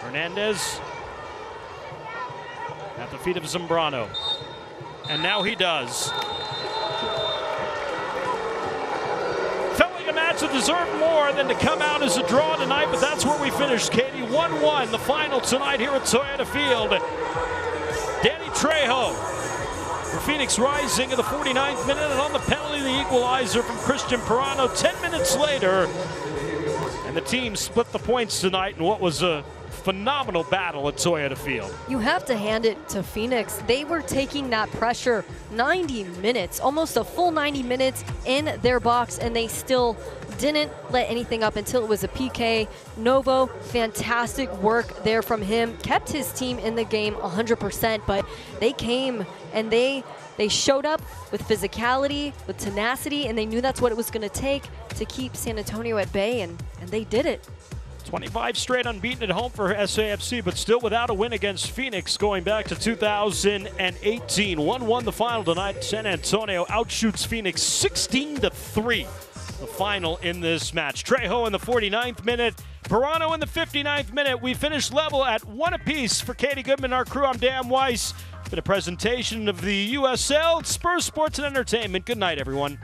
Hernandez at the feet of Zambrano. And now he does. Felt like a match that deserved more than to come out as a draw tonight, but that's where we finished, Katie. 1-1, the final tonight here at Toyota Field. Danny Trejo for Phoenix Rising in the 49th minute, and on the penalty, the equalizer from Christian Pirano 10 minutes later. And the team split the points tonight in what was a phenomenal battle at Toyota Field. You have to hand it to Phoenix. They were taking that pressure 90 minutes, almost a full 90 minutes in their box, and they still didn't let anything up until it was a PK. Novo, fantastic work there from him. Kept his team in the game 100%, but they came and they showed up with physicality, with tenacity, and they knew that's what it was going to take to keep San Antonio at bay, and they did it. 25 straight unbeaten at home for SAFC, but still without a win against Phoenix going back to 2018. 1-1 the final tonight. San Antonio outshoots Phoenix 16-3. The final in this match. Trejo in the 49th minute. Pirano in the 59th minute. We finished level at 1 apiece for Katie Goodman, our crew. I'm Dan Weiss. For the presentation of the USL Spurs Sports and Entertainment. Good night, everyone.